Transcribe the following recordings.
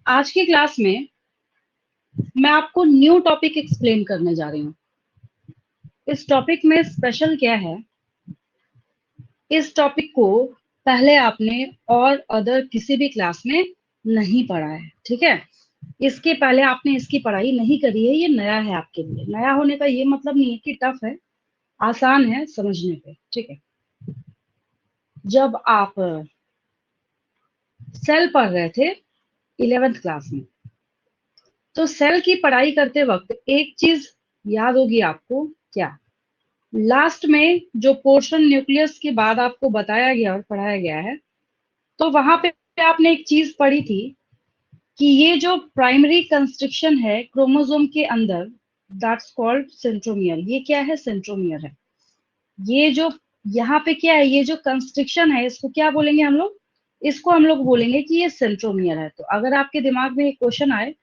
आज की क्लास में मैं आपको न्यू टॉपिक एक्सप्लेन करने जा रही हूँ। इस टॉपिक में स्पेशल क्या है, इस टॉपिक को पहले आपने और अदर किसी भी क्लास में नहीं पढ़ा है, ठीक है। इसके पहले आपने इसकी पढ़ाई नहीं करी है, ये नया है आपके लिए। नया होने का ये मतलब नहीं है कि टफ है, आसान है समझने पे, ठीक है। जब आप सेल पढ़ रहे थे 11th क्लास में, तो सेल की पढ़ाई करते वक्त एक चीज याद होगी आपको, क्या? लास्ट में जो पोर्शन न्यूक्लियस के बाद आपको बताया गया और पढ़ाया गया है, तो वहां पे आपने एक चीज पढ़ी थी कि ये जो प्राइमरी कंस्ट्रक्शन है क्रोमोसोम के अंदर, दैट्स कॉल्ड सेंट्रोमियर। ये क्या है? सेंट्रोमियर है। ये जो यहाँ पे क्या है, ये जो कंस्ट्रक्शन है, इसको क्या बोलेंगे हम लोग? इसको हम लोग बोलेंगे कि ये सेंट्रोमियर है। तो अगर आपके दिमाग में एक क्वेश्चन आए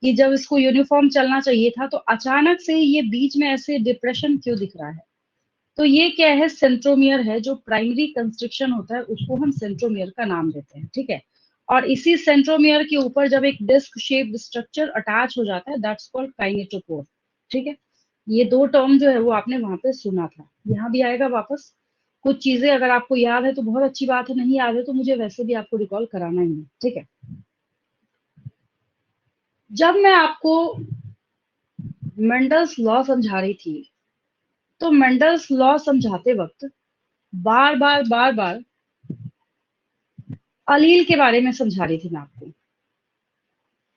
कि जब इसको यूनिफॉर्म चलना चाहिए था, तो अचानक से ये बीच में ऐसे डिप्रेशन क्यों दिख रहा है, तो ये क्या है? सेंट्रोमियर है। जो प्राइमरी कंस्ट्रक्शन होता है उसको हम सेंट्रोमियर का नाम देते हैं, ठीक है। और इसी सेंट्रोमियर के ऊपर जब एक डिस्क शेप्ड स्ट्रक्चर अटैच हो जाता है, दैट्स कॉल्ड काइनेटोकोर, ठीक है। ये दो टर्म जो है वो आपने वहां पे सुना था, यहाँ भी आएगा वापस। कुछ चीजें अगर आपको याद है तो बहुत अच्छी बात है, नहीं याद है तो मुझे वैसे भी आपको रिकॉल कराना ही है, ठीक है। जब मैं आपको मेंडल्स लॉ समझा रही थी, तो मेंडल्स लॉ समझाते वक्त बार बार अलील के बारे में समझा रही थी मैं आपको।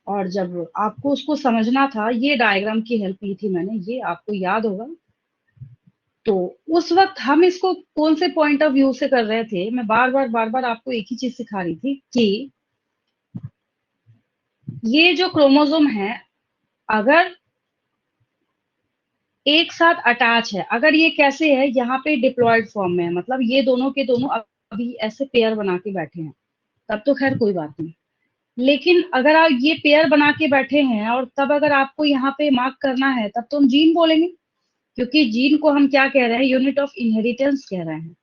और जब आपको उसको समझना था, ये डायग्राम की हेल्प ली थी मैंने, ये आपको याद होगा। तो उस वक्त हम इसको कौन से पॉइंट ऑफ व्यू से कर रहे थे, मैं बार बार आपको एक ही चीज सिखा रही थी कि ये जो क्रोमोसोम है, अगर एक साथ अटैच है, अगर ये कैसे है, यहाँ पे डिप्लॉयड फॉर्म में है, मतलब ये दोनों के दोनों अभी ऐसे पेयर बना के बैठे हैं, तब तो खैर कोई बात नहीं। लेकिन अगर आप ये पेयर बना के बैठे हैं और तब अगर आपको यहाँ पे मार्क करना है, तब तो हम जीन बोलेंगे, क्योंकि जीन को हम क्या कह रहे हैं? यूनिट ऑफ इनहेरिटेंस कह रहे हैं।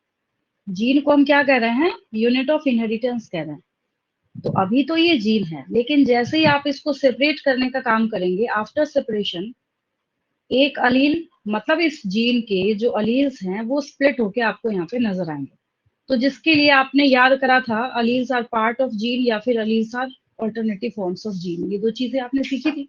जीन को हम क्या कह रहे हैं? यूनिट ऑफ इनहेरिटेंस कह रहे हैं। तो अभी तो ये जीन है, लेकिन जैसे ही आप इसको सेपरेट करने का काम करेंगे, आफ्टर सेपरेशन एक अलील, मतलब इस जीन के जो अलील्स हैं वो स्प्लिट होके आपको यहाँ पे नजर आएंगे। तो जिसके लिए आपने याद करा था alleles are part of gene या फिर alleles are alternative forms of gene, ये दो चीजें आपने सीखी थी।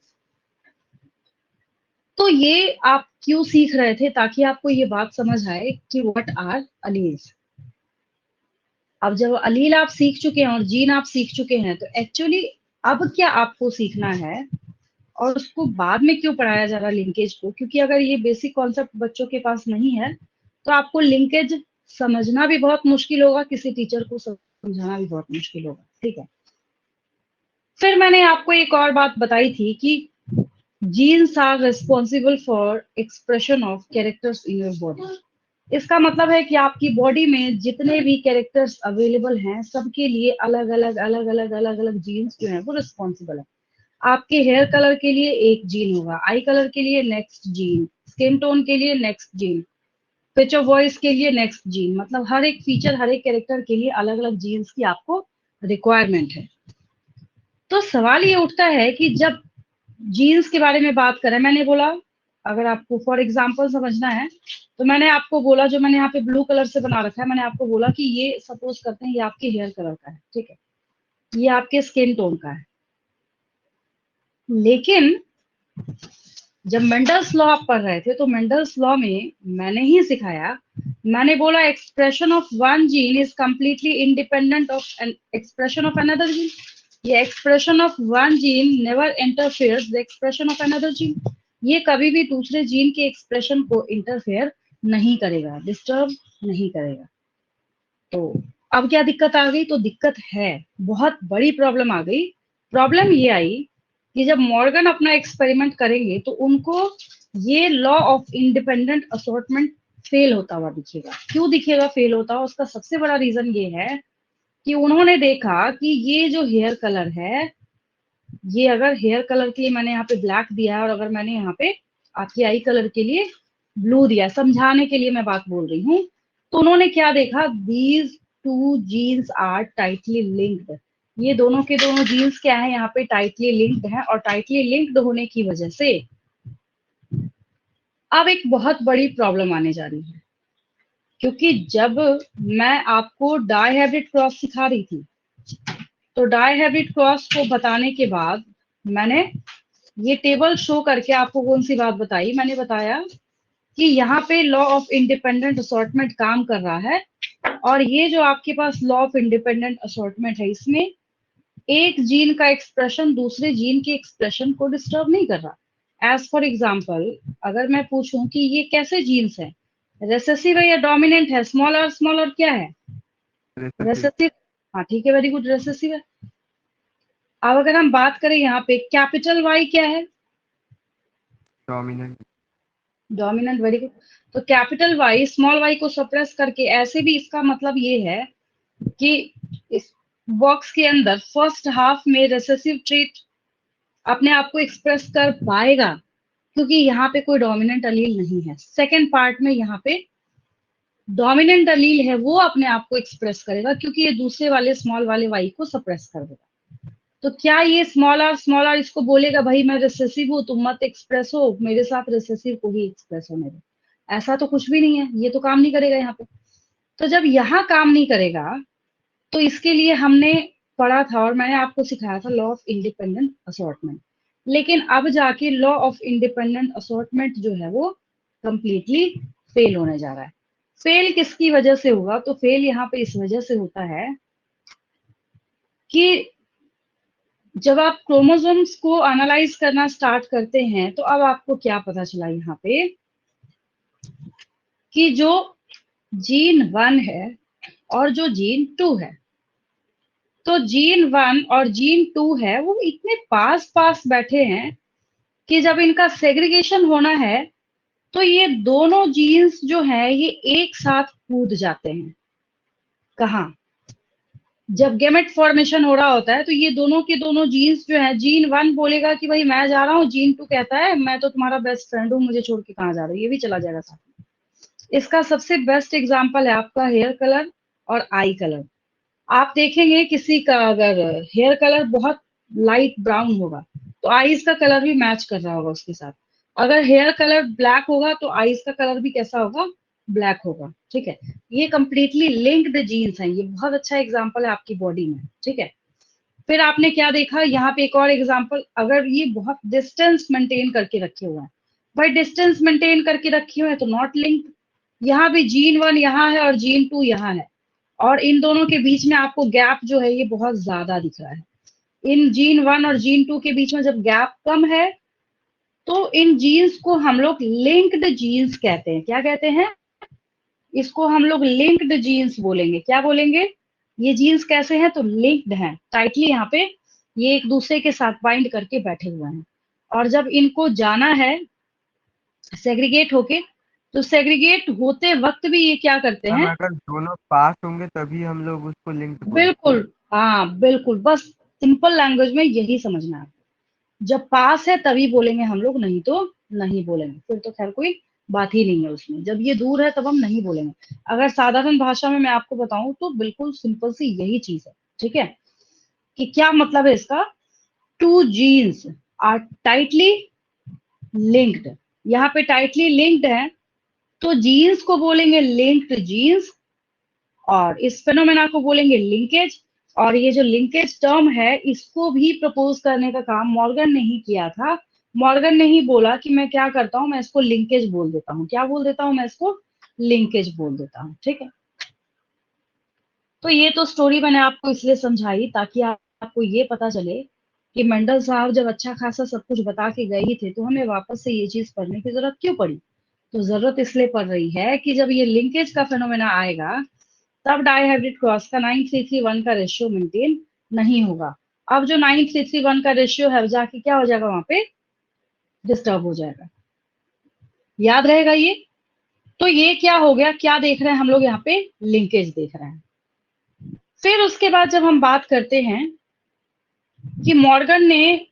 तो ये आप क्यों सीख रहे थे? ताकि आपको ये बात समझ आए कि व्हाट आर अलील्स। अब जब अलील आप सीख चुके हैं और जीन आप सीख चुके हैं, तो एक्चुअली अब क्या आपको सीखना है और उसको बाद में क्यों पढ़ाया जा रहा है, लिंकेज को? क्योंकि अगर ये बेसिक कॉन्सेप्ट बच्चों के पास नहीं है, तो आपको लिंकेज समझना भी बहुत मुश्किल होगा, किसी टीचर को समझाना भी बहुत मुश्किल होगा, ठीक है। फिर मैंने आपको एक और बात बताई थी कि genes are responsible for expression of characters in your body. इसका मतलब है कि आपकी बॉडी में जितने भी कैरेक्टर्स अवेलेबल हैं, सबके लिए अलग अलग जीन्स जो है वो रिस्पॉन्सिबल है। आपके हेयर कलर के लिए एक जीन होगा, आई कलर के लिए नेक्स्ट जीन, स्किन टोन के लिए next gene, pitch of voice के लिए नेक्स्ट जीन, मतलब हर एक फीचर, हर एक कैरेक्टर के लिए अलग अलग जीन्स की आपको रिक्वायरमेंट है। तो सवाल ये उठता है कि जब जीन्स के बारे में बात करें, मैंने बोला अगर आपको फॉर एग्जांपल समझना है, तो मैंने आपको बोला, जो मैंने यहाँ पे ब्लू कलर से बना रखा है, मैंने आपको बोला कि ये सपोज करते हैं ये आपके हेयर कलर का है, ठीक है, ये आपके स्किन टोन का है। लेकिन जब मेंडल्स लॉ आप पढ़ रहे थे, तो मेंडल्स लॉ में मैंने ही सिखाया, मैंने बोला expression of one gene is completely independent of an expression of another gene. ये expression of one gene never interferes the expression of another gene. ये कभी भी दूसरे जीन के एक्सप्रेशन को इंटरफेयर नहीं करेगा, डिस्टर्ब नहीं करेगा। तो अब क्या दिक्कत आ गई? तो दिक्कत है, बहुत बड़ी प्रॉब्लम आ गई। प्रॉब्लम ये आई कि जब मॉर्गन अपना एक्सपेरिमेंट करेंगे, तो उनको ये law of independent assortment fail होता हुआ दिखेगा। क्यों दिखेगा फेल होता हुआ? उसका सबसे बड़ा रीजन ये है कि उन्होंने देखा कि ये जो हेयर कलर है, ये अगर हेयर कलर के लिए मैंने यहाँ पे ब्लैक दिया है और अगर मैंने यहाँ पे आपकी आई कलर के लिए ब्लू दिया, समझाने के लिए मैं बात बोल रही हूँ, तो उन्होंने क्या देखा? These two genes are tightly linked. ये दोनों के दोनों जीन्स क्या है, यहाँ पे टाइटली लिंक्ड है, और टाइटली लिंक्ड होने की वजह से अब एक बहुत बड़ी प्रॉब्लम आने जा रही है। क्योंकि जब मैं आपको डायहाइब्रिड क्रॉस सिखा रही थी, तो डायहाइब्रिड क्रॉस को बताने के बाद मैंने ये टेबल शो करके आपको कौन सी बात बताई, मैंने बताया कि यहाँ पे लॉ ऑफ इंडिपेंडेंट असॉर्टमेंट काम कर रहा है, और ये जो आपके पास लॉ ऑफ इंडिपेंडेंट असॉर्टमेंट है, इसमें एक जीन का एक्सप्रेशन दूसरे जीन के एक्सप्रेशन को डिस्टर्ब नहीं कर रहा। एज फॉर एग्जाम्पल, अगर मैं पूछूं कि ये कैसे जीन्स है, रेसेसिव है या डोमिनेंट है, स्मॉल और क्या है, रेसेसिव। हाँ ठीक है, वेरी गुड, रेसेसिव है। अब अगर हम बात करें यहाँ पे कैपिटल वाई क्या है, डोमिनेंट। Dominant, very good. तो कैपिटल वाई स्मॉल वाई को सप्रेस करके, ऐसे भी इसका मतलब ये है कि इस बॉक्स के अंदर फर्स्ट हाफ में रेसेसिव ट्रेट अपने आप को एक्सप्रेस कर पाएगा, क्योंकि यहाँ पे कोई डोमिनेंट अलील नहीं है। सेकेंड पार्ट में यहाँ पे डोमिनेंट अलील है, वो अपने आप को एक्सप्रेस करेगा, क्योंकि ये दूसरे वाले स्मॉल वाले वाई को सप्रेस कर देगा। तो क्या ये स्मॉल आर इसको बोलेगा भाई मैं रिसेसिव हूँ, तुम मत एक्सप्रेस हो, मेरे साथ रिसेसिव को ही एक्सप्रेस होने दो? ऐसा तो कुछ भी नहीं है, ये तो काम नहीं करेगा यहाँ पे। तो जब यहाँ काम नहीं करेगा, तो इसके लिए हमने पढ़ा था और मैंने आपको सिखाया था लॉ ऑफ इंडिपेंडेंट असॉर्टमेंट। लेकिन अब जाके लॉ ऑफ इंडिपेंडेंट असॉर्टमेंट जो है वो कंप्लीटली फेल होने जा रहा है। फेल किसकी वजह से होगा, तो फेल यहाँ पे इस वजह से होता है कि जब आप क्रोमोसोम्स को एनालाइज करना स्टार्ट करते हैं, तो अब आपको क्या पता चला यहाँ पे कि जो जीन 1 है और जो जीन 2 है, तो जीन 1 और जीन 2 है वो इतने पास पास बैठे हैं कि जब इनका सेग्रीगेशन होना है, तो ये दोनों जीन्स जो हैं ये एक साथ कूद जाते हैं। कहाँ? जब गेमेट फॉर्मेशन हो रहा होता है, तो ये दोनों के दोनों जीन्स जो है, जीन 1 बोलेगा कि भाई मैं जा रहा हूँ, जीन 2 कहता है मैं तो तुम्हारा बेस्ट फ्रेंड हूँ, मुझे छोड़ के कहाँ जा रहा है, ये भी चला जाएगा साथ में। इसका सबसे बेस्ट एग्जाम्पल है आपका हेयर कलर और आई कलर। आप देखेंगे किसी का अगर हेयर कलर बहुत लाइट ब्राउन होगा, तो आईज का कलर भी मैच कर रहा होगा उसके साथ। अगर हेयर कलर ब्लैक होगा, तो आईज का कलर भी कैसा होगा, ब्लैक होगा। ठीक है, ये कंप्लीटली लिंक्ड जीन्स हैं, ये बहुत अच्छा एग्जांपल है आपकी बॉडी में। ठीक है, फिर आपने क्या देखा यहाँ पे, एक और एग्जांपल, अगर ये बहुत डिस्टेंस मेंटेन करके रखे हुए हैं, भाई डिस्टेंस मेंटेन करके रखे हुए हैं तो नॉट लिंक्ड। यहाँ भी जीन 1 यहाँ है और जीन 2 यहाँ है, और इन दोनों के बीच में आपको गैप जो है ये बहुत ज्यादा दिख रहा है। इन जीन 1 और जीन 2 के बीच में जब गैप कम है, तो इन जीन्स को हम लोग लिंक्ड जीन्स कहते हैं। क्या कहते हैं? इसको हम लोग लिंक्ड जीन्स बोलेंगे। क्या बोलेंगे? ये जीन्स कैसे हैं, तो लिंक्ड हैं, टाइटली यहाँ पे ये एक दूसरे के साथ बाइंड करके बैठे हुए हैं। और जब इनको जाना है सेग्रीगेट होके, तो सेग्रीगेट होते वक्त भी ये क्या करते हम हैं? अगर दोनों पास होंगे तभी हम लोग उसको लिंक्ड बोलेंगे। बिल्कुल, हाँ बिल्कुल, बस सिंपल लैंग्वेज में यही समझना है। जब पास है तभी बोलेंगे हम लोग, नहीं तो नहीं बोलेंगे। फिर तो खैर कोई बात ही नहीं है उसमें। जब ये दूर है तब हम नहीं बोलेंगे। अगर साधारण भाषा में मैं आपको बताऊं तो बिल्कुल सिंपल सी यही चीज है। ठीक है, कि क्या मतलब है इसका? Two genes are tightly linked, यहाँ पे टाइटली लिंक्ड है, तो जीन्स को बोलेंगे लिंक्ड जीन्स, और इस फेनोमेना को बोलेंगे लिंकेज। और ये जो लिंकेज टर्म है, इसको भी प्रपोज करने का काम मॉर्गन ने ही किया था। मॉर्गन ने ही बोला कि मैं क्या करता हूं, मैं इसको लिंकेज बोल देता हूँ। क्या बोल देता हूँ? मैं इसको लिंकेज बोल देता हूँ। ठीक है, तो ये तो स्टोरी मैंने आपको इसलिए समझाई ताकि आपको ये पता चले कि मेंडल साहब जब अच्छा खासा सब कुछ बता के गए ही थे, तो हमें वापस से ये चीज पढ़ने की जरूरत क्यों पड़ी? तो जरूरत इसलिए पड़ रही है कि जब ये लिंकेज का फेनोमेना आएगा, तब डाइहाइब्रिड क्रॉस का 9331 का रेशियो मेंटेन नहीं होगा। अब जो 9331 का रेशियो है जाके क्या हो जाएगा, वहां पे डिस्टर्ब हो जाएगा। याद रहेगा ये? तो ये क्या हो गया, क्या देख रहे हैं हम लोग यहाँ पे? लिंकेज देख रहे हैं। फिर उसके बाद जब हम बात करते हैं कि मॉर्गन ने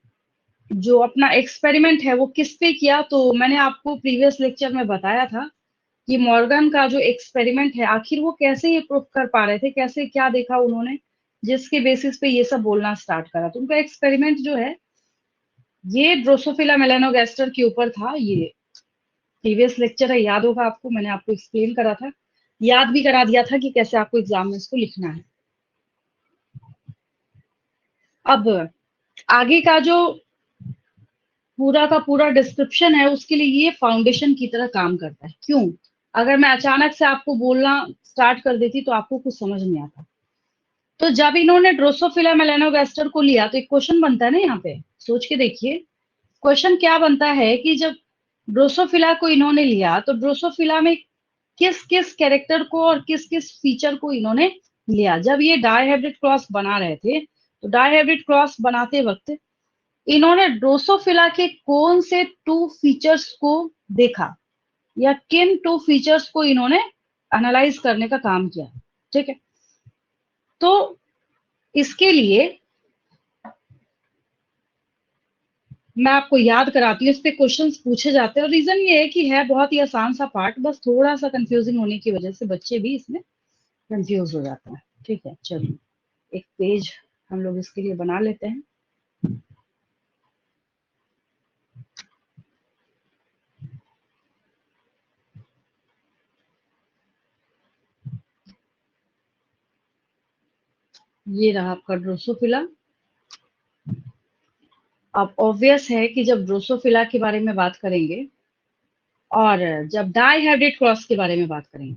जो अपना एक्सपेरिमेंट है वो किस पे किया, तो मैंने आपको प्रीवियस लेक्चर में बताया था कि मॉर्गन का जो एक्सपेरिमेंट है, आखिर वो कैसे ये प्रूफ कर पा रहे थे, कैसे क्या देखा उन्होंने जिसके बेसिस पे ये सब बोलना स्टार्ट करा। तो उनका एक्सपेरिमेंट जो है ये ड्रोसोफिला मेलानोगास्टर के ऊपर था। ये प्रीवियस लेक्चर है, याद होगा आपको, मैंने आपको एक्सप्लेन करा था, याद भी करा दिया था कि कैसे आपको एग्जाम में इसको लिखना है। अब आगे का जो पूरा का पूरा डिस्क्रिप्शन है उसके लिए ये फाउंडेशन की तरह काम करता है। क्यों? अगर मैं अचानक से आपको बोलना स्टार्ट कर देती तो आपको कुछ समझ नहीं आता। तो जब इन्होंने ड्रोसोफिला मेलानोगास्टर को लिया तो एक क्वेश्चन बनता है ना, यहाँ पे सोच के देखिए क्वेश्चन क्या बनता है कि जब ड्रोसोफिला को इन्होंने लिया तो ड्रोसोफिला में किस किस कैरेक्टर को और किस किस फीचर को इन्होंने लिया। जब ये डायहाइब्रिड क्रॉस बना रहे थे तो डायहाइब्रिड क्रॉस बनाते वक्त इन्होंने ड्रोसोफिला के कौन से 2 फीचर्स को देखा या किन 2 फीचर्स को इन्होंने एनालाइज करने का काम किया। ठीक है, तो इसके लिए मैं आपको याद कराती हूँ, इस पे क्वेश्चंस पूछे जाते हैं और रीजन ये है कि है बहुत ही आसान सा पार्ट, बस थोड़ा सा कंफ्यूजिंग होने की वजह से बच्चे भी इसमें कंफ्यूज हो जाते हैं। ठीक है, चलिए एक पेज हम लोग इसके लिए बना लेते हैं। ये रहा आपका ड्रोसोफिला। अब ऑब्वियस है कि जब ड्रोसोफिला के बारे में बात करेंगे और जब डायहाइब्रिड क्रॉस के बारे में बात करेंगे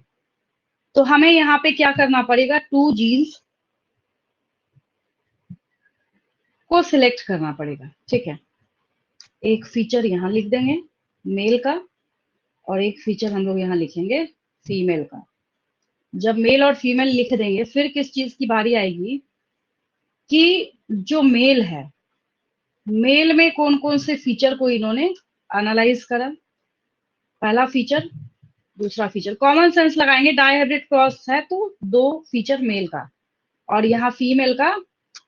तो हमें यहाँ पे क्या करना पड़ेगा, 2 जीन्स को सिलेक्ट करना पड़ेगा। ठीक है, एक फीचर यहाँ लिख देंगे मेल का और एक फीचर हम लोग यहाँ लिखेंगे फीमेल का। जब मेल और फीमेल लिख देंगे फिर किस चीज की बारी आएगी कि जो मेल है, मेल में कौन कौन से फीचर को इन्होंने एनालाइज करा। पहला फीचर, दूसरा फीचर, कॉमन सेंस लगाएंगे, डायहाइब्रिड क्रॉस है तो 2 फीचर मेल का और यहाँ फीमेल का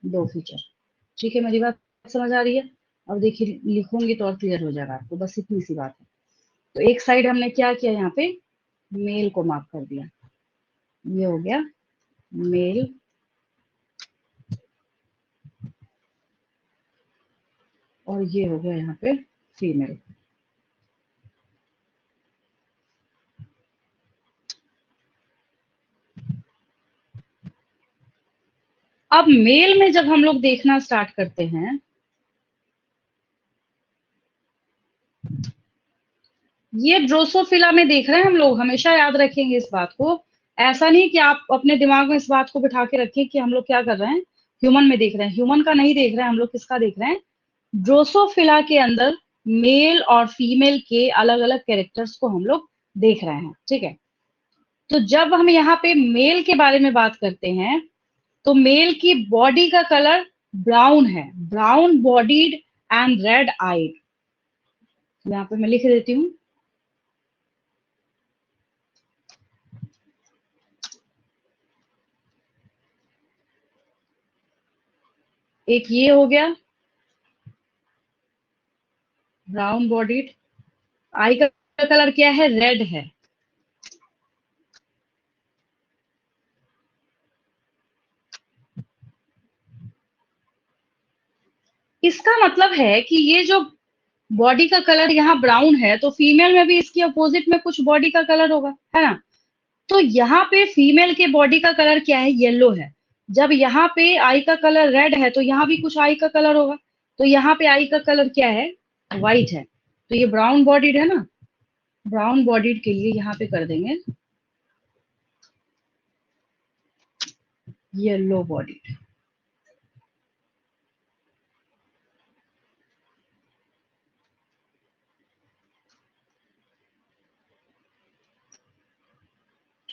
2 फीचर। ठीक है, मेरी बात समझ आ रही है? अब देखिए लिखूंगी तो और क्लियर हो जाएगा आपको, बस इतनी सी बात है। तो एक साइड हमने क्या किया, यहाँ पे मेल को मार्क कर दिया, ये हो गया मेल, और ये हो गया यहाँ पे फीमेल। अब मेल में जब हम लोग देखना स्टार्ट करते हैं, ये ड्रोसोफिला में देख रहे हैं हम लोग, हमेशा याद रखेंगे इस बात को। ऐसा नहीं कि आप अपने दिमाग में इस बात को बिठा के रखें कि हम लोग क्या कर रहे हैं, ह्यूमन में देख रहे हैं। ह्यूमन का नहीं देख रहे हैं हम लोग, किसका देख रहे हैं, ड्रोसोफिला के अंदर मेल और फीमेल के अलग अलग कैरेक्टर्स को हम लोग देख रहे हैं। ठीक है, तो जब हम यहाँ पे मेल के बारे में बात करते हैं तो मेल की बॉडी का कलर ब्राउन है, brown bodied and red eyed. यहाँ पे मैं लिख देती हूँ, एक ये हो गया ब्राउन बॉडीड, आई का कलर क्या है, रेड है। इसका मतलब है कि ये जो बॉडी का कलर यहाँ ब्राउन है तो फीमेल में भी इसकी अपोजिट में कुछ बॉडी का कलर होगा, है ना। तो यहाँ पे फीमेल के बॉडी का कलर क्या है, येलो है। जब यहाँ पे आई का कलर रेड है तो यहाँ भी कुछ आई का कलर होगा, तो यहाँ पे आई का कलर क्या है, व्हाइट है। तो ये ब्राउन बॉडीड है ना, ब्राउन बॉडीड के लिए यहाँ पे कर देंगे येलो बॉडीड।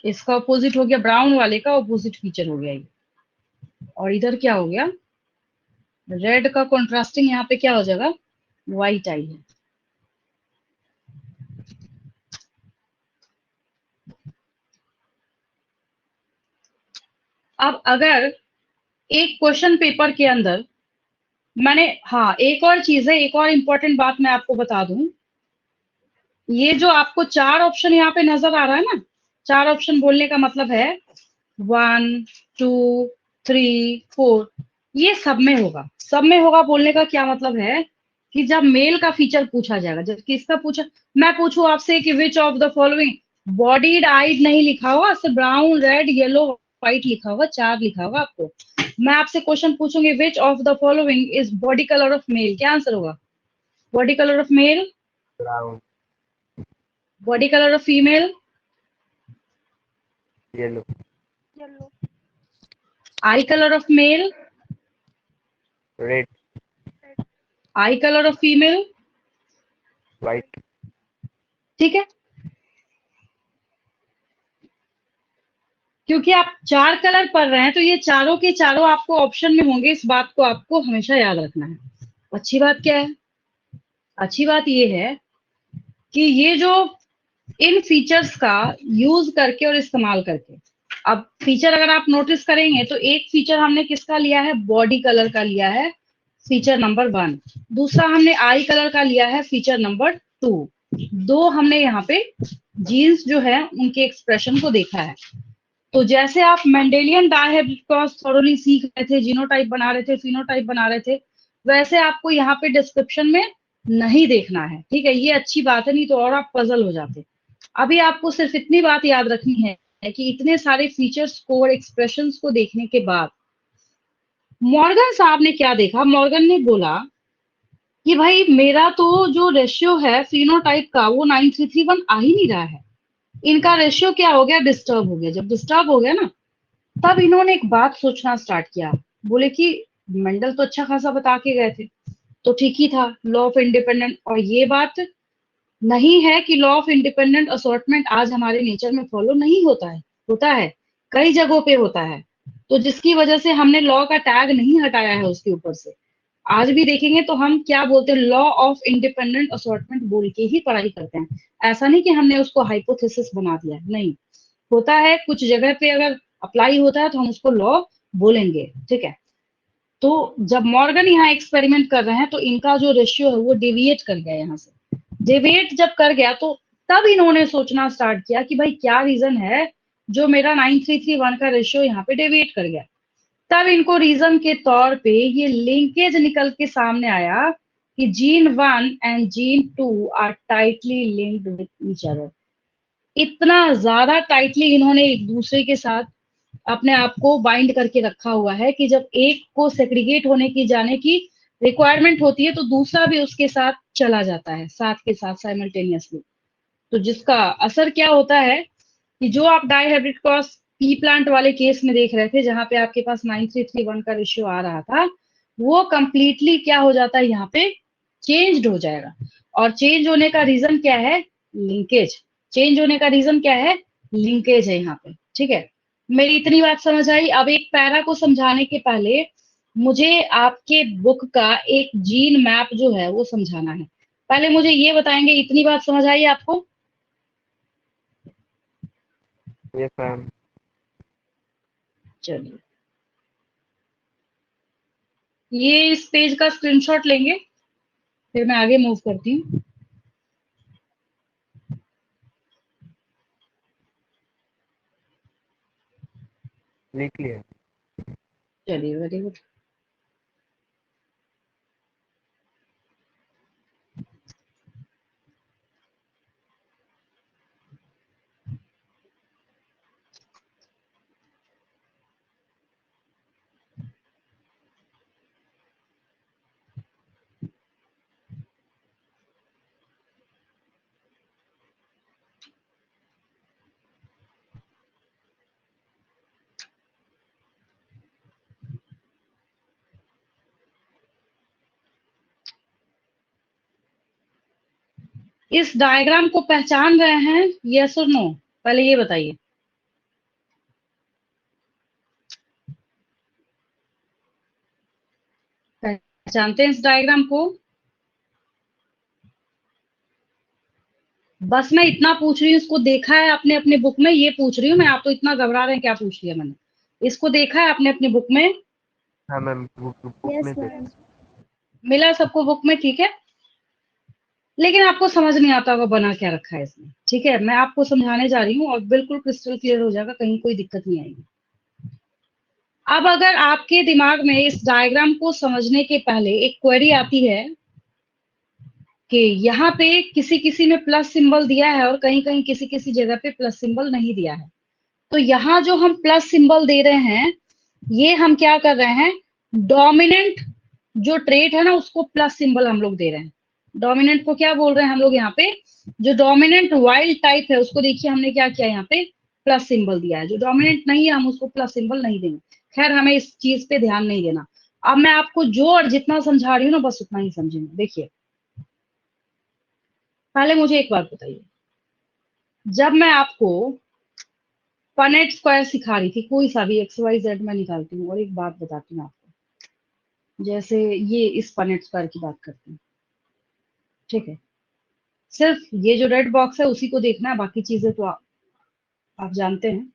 इसका अपोजिट हो गया, ब्राउन वाले का अपोजिट फीचर हो गया ये। और इधर क्या हो गया, रेड का कॉन्ट्रास्टिंग यहाँ पे क्या हो जाएगा, व्हाइट आई है। अब अगर एक क्वेश्चन पेपर के अंदर मैंने, हाँ एक और चीज है, एक और इंपॉर्टेंट बात मैं आपको बता दूं, ये जो आपको 4 ऑप्शन यहाँ पे नजर आ रहा है ना, 4 ऑप्शन बोलने का मतलब है 1 2 3, 4, ये सब में होगा। सब में होगा बोलने का क्या मतलब है कि जब मेल का फीचर पूछा जाएगा, जब किसका पूछा, मैं पूछूं आपसे कि विच ऑफ द फॉलोइंग, बॉडीड आइड नहीं लिखा होगा, सिर्फ ब्राउन, रेड, येलो, व्हाइट लिखा होगा, 4 लिखा होगा आपको। मैं आपसे क्वेश्चन पूछूंगी विच of the following is body colour of male, क्या आंसर होगा? Body colour of male, brown, body colour of female, yellow, I colour of male, red, I colour of female. White. ठीक है, क्योंकि आप 4 कलर पढ़ रहे हैं तो ये चारों के चारों आपको ऑप्शन में होंगे, इस बात को आपको हमेशा याद रखना है। अच्छी बात क्या है? अच्छी बात ये है कि ये जो इन फीचर्स का यूज करके और इस्तेमाल करके, अब फीचर अगर आप नोटिस करेंगे तो एक फीचर हमने किसका लिया है, बॉडी कलर का लिया है, फीचर नंबर 1। दूसरा हमने आई कलर का लिया है, फीचर नंबर 2। दो हमने यहाँ पे जीन्स जो है उनके एक्सप्रेशन को देखा है। तो जैसे आप मेंडेलियन डायहेब्रिड क्रॉस थोरोली सीख रहे थे, जीनोटाइप बना रहे थे, फिनोटाइप बना रहे थे, वैसे आपको यहाँ पे डिस्क्रिप्शन में नहीं देखना है। ठीक है, ये अच्छी बात है, नहीं तो और आप पजल हो जाते। अभी आपको सिर्फ इतनी बात याद रखनी है कि इतने सारे फीचर्स को और एक्सप्रेशंस को देखने के बाद मॉर्गन साहब ने क्या देखा, मॉर्गन ने बोला कि भाई मेरा तो जो रेशियो है फिनोटाइप का वो 9331 आ ही नहीं रहा है, इनका रेशियो क्या हो गया, डिस्टर्ब हो गया। जब डिस्टर्ब हो गया ना, तब इन्होंने एक बात सोचना स्टार्ट किया। बोले कि मेंडल तो अच्छा खासा बता के गए थे, तो ठीक ही था, लॉ ऑफ इंडिपेंडेंट। और ये बात नहीं है कि लॉ ऑफ इंडिपेंडेंट असॉर्टमेंट आज हमारे नेचर में फॉलो नहीं होता है, होता है, कई जगहों पे होता है। तो जिसकी वजह से हमने लॉ का टैग नहीं हटाया है उसके ऊपर से। आज भी देखेंगे तो हम क्या बोलते हैं, लॉ ऑफ इंडिपेंडेंट असॉर्टमेंट बोल के ही पढ़ाई करते हैं। ऐसा नहीं कि हमने उसको हाइपोथेसिस बना दिया, नहीं। होता है कुछ जगह पे अगर अप्लाई होता है तो हम उसको लॉ बोलेंगे। ठीक है, तो जब मॉर्गन यहाँ एक्सपेरिमेंट कर रहे हैं तो इनका जो रेशियो है वो डेविएट कर गया यहाँ से। डेविएट जब कर गया तो तब इन्होंने सोचना स्टार्ट किया कि भाई क्या रीजन है जो मेरा 9331 का रेशियो यहाँ पे डेविएट कर गया। तब इनको रीजन के तौर पे ये लिंकेज निकल के सामने आया कि gene 1 and gene 2 are tightly linked with each other. इतना ज्यादा टाइटली इन्होंने एक दूसरे के साथ अपने आप को बाइंड करके रखा हुआ है कि जब एक को सेग्रीगेट होने की जाने की रिक्वायरमेंट होती है तो दूसरा भी उसके साथ चला जाता है, साथ के साथ साइमल्टेनियसली। तो जिसका असर क्या होता है कि जो आप डाइहाइब्रिड क्रॉस पी प्लांट वाले केस में देख रहे थे, जहां पे आपके पास 9331 का रेशियो आ रहा था, वो कंप्लीटली क्या हो जाता है, यहाँ पे चेंज्ड हो जाएगा। और चेंज होने का रीजन क्या है, लिंकेज। चेंज होने का रीजन क्या है, लिंकेज है यहाँ पे। ठीक है, मेरी इतनी बात समझ आई। अब एक पैरा को समझाने के पहले मुझे आपके बुक का एक जीन मैप जो है वो समझाना है। पहले मुझे ये बताएंगे, इतनी बात समझ आई आपको? Yes ma'am. चलिए, ये इस पेज का स्क्रीनशॉट लेंगे, फिर मैं आगे मूव करती हूँ। लिख लिया। चलिए, वेरी गुड। इस डायग्राम को पहचान रहे हैं, यस और नो? पहले ये बताइए, पहचानते हैं इस डायग्राम को? बस मैं इतना पूछ रही हूँ, इसको देखा है आपने अपने बुक में? ये पूछ रही हूँ मैं, आप तो इतना घबरा रहे हैं, क्या पूछ लिया मैंने? इसको देखा है आपने अपनी बुक में? हाँ मैम, बुक में से। मिला सबको बुक में? ठीक है, लेकिन आपको समझ नहीं आता होगा बना क्या रखा है इसमें। ठीक है, मैं आपको समझाने जा रही हूँ और बिल्कुल क्रिस्टल क्लियर हो जाएगा, कहीं कोई दिक्कत नहीं आएगी। अब अगर आपके दिमाग में इस डायग्राम को समझने के पहले एक क्वेरी आती है कि यहाँ पे किसी किसी में प्लस सिंबल दिया है और कहीं कहीं किसी किसी जगह पे प्लस सिंबल नहीं दिया है, तो यहाँ जो हम प्लस सिंबल दे रहे हैं, ये हम क्या कर रहे हैं, डोमिनेंट जो ट्रेट है ना उसको प्लस सिंबल हम लोग दे रहे हैं। डोमिनेंट को क्या बोल रहे हैं हम लोग यहाँ पे, जो डोमिनेंट वाइल्ड टाइप है उसको देखिए हमने क्या किया, यहाँ पे प्लस सिंबल दिया है। जो डोमिनेंट नहीं है हम उसको प्लस सिंबल नहीं देंगे। खैर हमें इस चीज पे ध्यान नहीं देना। अब मैं आपको जो और जितना समझा रही हूँ ना बस उतना ही समझेंगे। देखिए पहले मुझे एक बात बताइए, जब मैं आपको पनेट स्क्वायर सिखा रही थी, कोई सा भी एक्स वाई जेड में निकालती हूँ, और एक बात बताती हूँ आपको, जैसे ये इस पनेट स्क्वायर की बात करते हैं, ठीक है, सिर्फ ये जो रेड बॉक्स है उसी को देखना है, बाकी चीजें तो आप जानते हैं।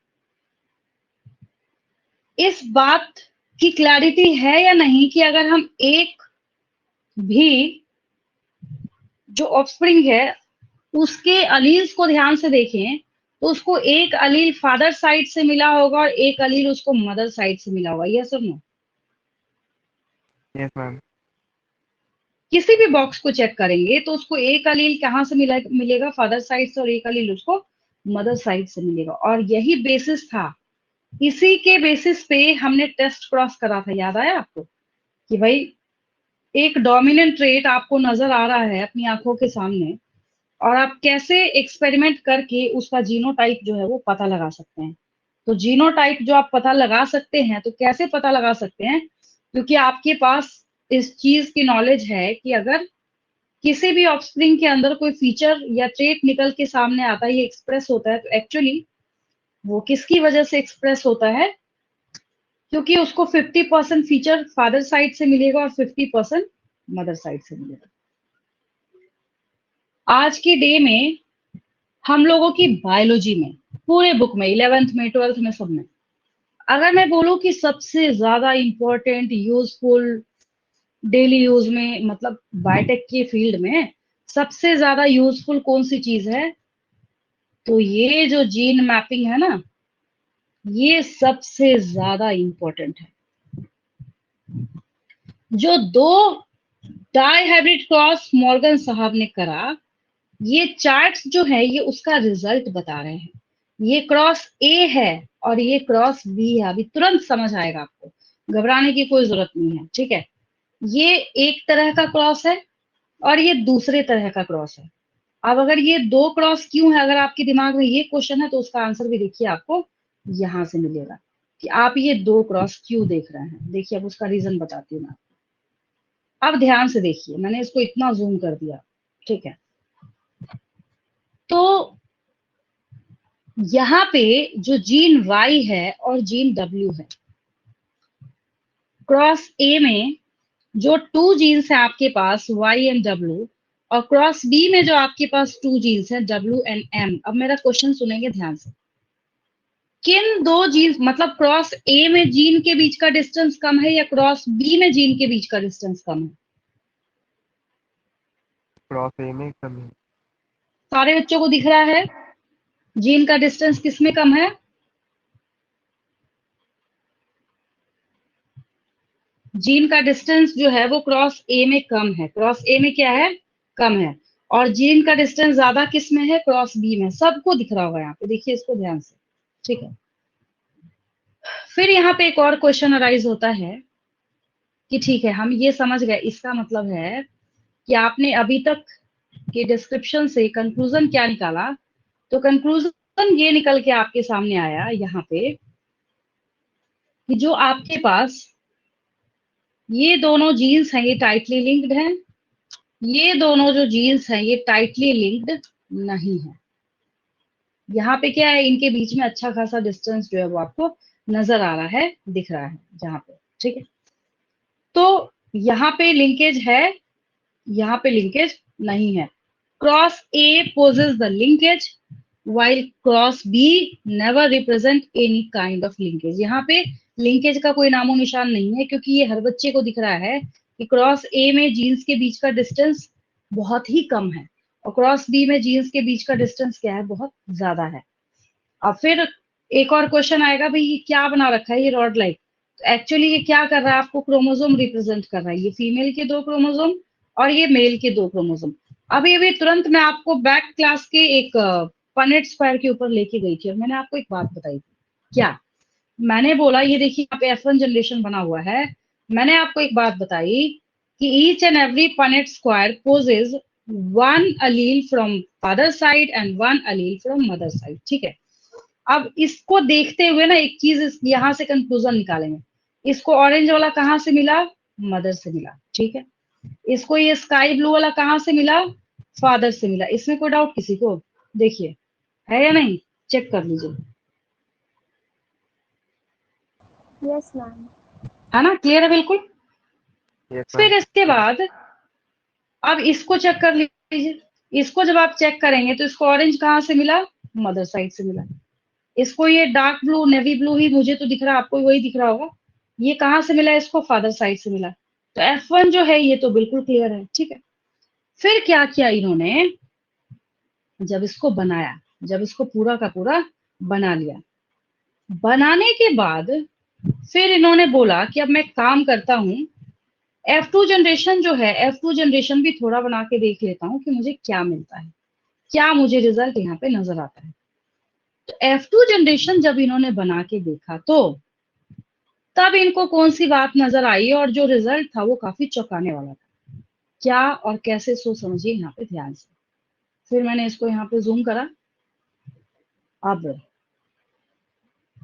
इस बात की क्लैरिटी है या नहीं कि अगर हम एक भी जो ऑफस्प्रिंग है उसके अलील्स को ध्यान से देखें, तो उसको एक अलील फादर साइड से मिला होगा और एक अलील उसको मदर साइड से मिला होगा, यस और नो? Yes ma'am. किसी भी बॉक्स को चेक करेंगे तो उसको एक अलील कहाँ से मिलेगा, फादर साइड से, और एक अलील उसको मदर साइड से मिलेगा। और यही बेसिस था, इसी के बेसिस पे हमने टेस्ट क्रॉस करा था, याद आया आपको, कि भाई एक डोमिनेंट ट्रेट आपको नजर आ रहा है अपनी आंखों के सामने, और आप कैसे एक्सपेरिमेंट करके उसका जीनोटाइप जो है वो पता लगा सकते हैं। तो जीनोटाइप जो आप पता लगा सकते हैं, तो कैसे पता लगा सकते हैं, क्योंकि आपके पास इस चीज की नॉलेज है कि अगर किसी भी ऑफस्प्रिंग के अंदर कोई फीचर या ट्रेट निकल के सामने आता है, ये एक्सप्रेस होता है, तो एक्चुअली वो किसकी वजह से एक्सप्रेस होता है, क्योंकि उसको 50% फीचर फादर साइड से मिलेगा और 50% मदर साइड से मिलेगा। आज की डे में हम लोगों की बायोलॉजी में, पूरे बुक में, 11th में, 12th में, सब में, अगर मैं बोलूं कि सबसे ज्यादा इंपॉर्टेंट यूजफुल डेली यूज में, मतलब बायोटेक के फील्ड में सबसे ज्यादा यूजफुल कौन सी चीज है, तो ये जो जीन मैपिंग है ना, ये सबसे ज्यादा इंपॉर्टेंट है। जो दो डाई हाइब्रिड क्रॉस मॉर्गन साहब ने करा, ये चार्ट्स जो है ये उसका रिजल्ट बता रहे हैं। ये क्रॉस ए है और ये क्रॉस बी है, अभी तुरंत समझ आएगा आपको, घबराने की कोई जरूरत नहीं है, ठीक है। ये एक तरह का क्रॉस है और ये दूसरे तरह का क्रॉस है। अब अगर ये दो क्रॉस क्यों है, अगर आपके दिमाग में ये क्वेश्चन है, तो उसका आंसर भी देखिए आपको यहां से मिलेगा, कि आप ये दो क्रॉस क्यों देख रहे हैं। देखिए अब उसका रीजन बताती हूँ मैं आपको। अब ध्यान से देखिए, मैंने इसको इतना जूम कर दिया, ठीक है। तो यहाँ पे जो जीन Y है और जीन W है, क्रॉस A में जो टू जीन्स है आपके पास Y एंड W, और क्रॉस B में जो आपके पास टू जीन्स है W एंड M। अब मेरा क्वेश्चन सुनेंगे ध्यान से, किन दो जीन्स, मतलब क्रॉस A में जीन के बीच का डिस्टेंस कम है या क्रॉस B में जीन के बीच का डिस्टेंस कम है? क्रॉस ए में कम है। सारे बच्चों को दिख रहा है जीन का डिस्टेंस किसमें कम है? जीन का डिस्टेंस जो है वो क्रॉस ए में कम है। क्रॉस ए में क्या है? कम है। और जीन का डिस्टेंस ज्यादा किस में है? क्रॉस बी में। सबको दिख रहा होगा यहाँ पे, देखिए इसको ध्यान से, ठीक है। फिर यहाँ पे एक और क्वेश्चन अराइज होता है कि ठीक है हम ये समझ गए, इसका मतलब है कि आपने अभी तक के डिस्क्रिप्शन से कंक्लूजन क्या निकाला? तो कंक्लूजन ये निकल के आपके सामने आया यहाँ पे कि जो आपके पास ये दोनों जीन्स हैं ये टाइटली लिंक्ड हैं, ये दोनों जो जीन्स हैं ये टाइटली लिंक्ड नहीं है। यहाँ पे क्या है, इनके बीच में अच्छा खासा डिस्टेंस जो है वो आपको नजर आ रहा है, दिख रहा है जहाँ पे, ठीक है। तो यहाँ पे लिंकेज है, यहाँ पे लिंकेज नहीं है। Cross A poses the linkage while cross B never represent any kind of linkage. यहाँ पे लिंकेज का कोई नामो निशान नहीं है, क्योंकि ये हर बच्चे को दिख रहा है कि क्रॉस ए में जीन्स के बीच का डिस्टेंस बहुत ही कम है और क्रॉस बी में जीन्स के बीच का डिस्टेंस क्या है, बहुत ज्यादा है। अब फिर एक और क्वेश्चन आएगा, भाई ये क्या बना रखा है ये रॉड लाइक? एक्चुअली ये क्या कर रहा है, आपको क्रोमोसोम रिप्रेजेंट कर रहा है, ये फीमेल के 2 क्रोमोसोम और ये मेल के 2 क्रोमोसोम। अभी अभी तुरंत मैं आपको बैक क्लास के एक पनेट स्क्वायर के ऊपर लेके गई थी और मैंने आपको एक बात बताई थी। क्या मैंने बोला, ये देखिए यहाँ पे F1 जनरेशन बना हुआ है। मैंने आपको एक बात बताई कि each and every Punnett square possesses 1 allele from father side and 1 allele from mother side. ठीक है, अब इसको देखते हुए ना एक चीज यहां से कंक्लूजन निकालेंगे। इसको ऑरेंज वाला कहाँ से मिला, मदर से मिला। ठीक है, इसको ये स्काई ब्लू वाला कहाँ से मिला, फादर से मिला। इसमें कोई डाउट किसी को? देखिए है या नहीं, चेक कर लीजिए। Yes ma'am. है ना, क्लियर है बिल्कुल। यस फिर मैम। इसके बाद अब इसको चेक कर लीजिए। इसको जब आप चेक करेंगे तो इसको ऑरेंज कहाँ से मिला, मदर साइड से मिला। इसको ये डार्क ब्लू नेवी ब्लू ही मुझे तो दिख रहा है, आपको वही दिख रहा होगा। ये कहाँ से मिला, इसको फादर साइड से मिला। तो F1 जो है ये तो बिल्कुल क्लियर है। ठीक है, फिर क्या किया इन्होंने, जब इसको बनाया, जब इसको पूरा का पूरा बना लिया, बनाने के बाद फिर इन्होंने बोला कि अब मैं काम करता हूं, F2 जनरेशन जो है, F2 जनरेशन भी थोड़ा बना के देख लेता हूँ कि मुझे क्या मिलता है, क्या मुझे रिजल्ट यहाँ पे नजर आता है। तो F2 जनरेशन जब इन्होंने बना के देखा तो तब इनको कौन सी बात नजर आई और जो रिजल्ट था वो काफी चौंकाने वाला था। क्या और कैसे, सो समझिए यहाँ पे ध्यान से। फिर मैंने इसको यहाँ पे जूम करा। अब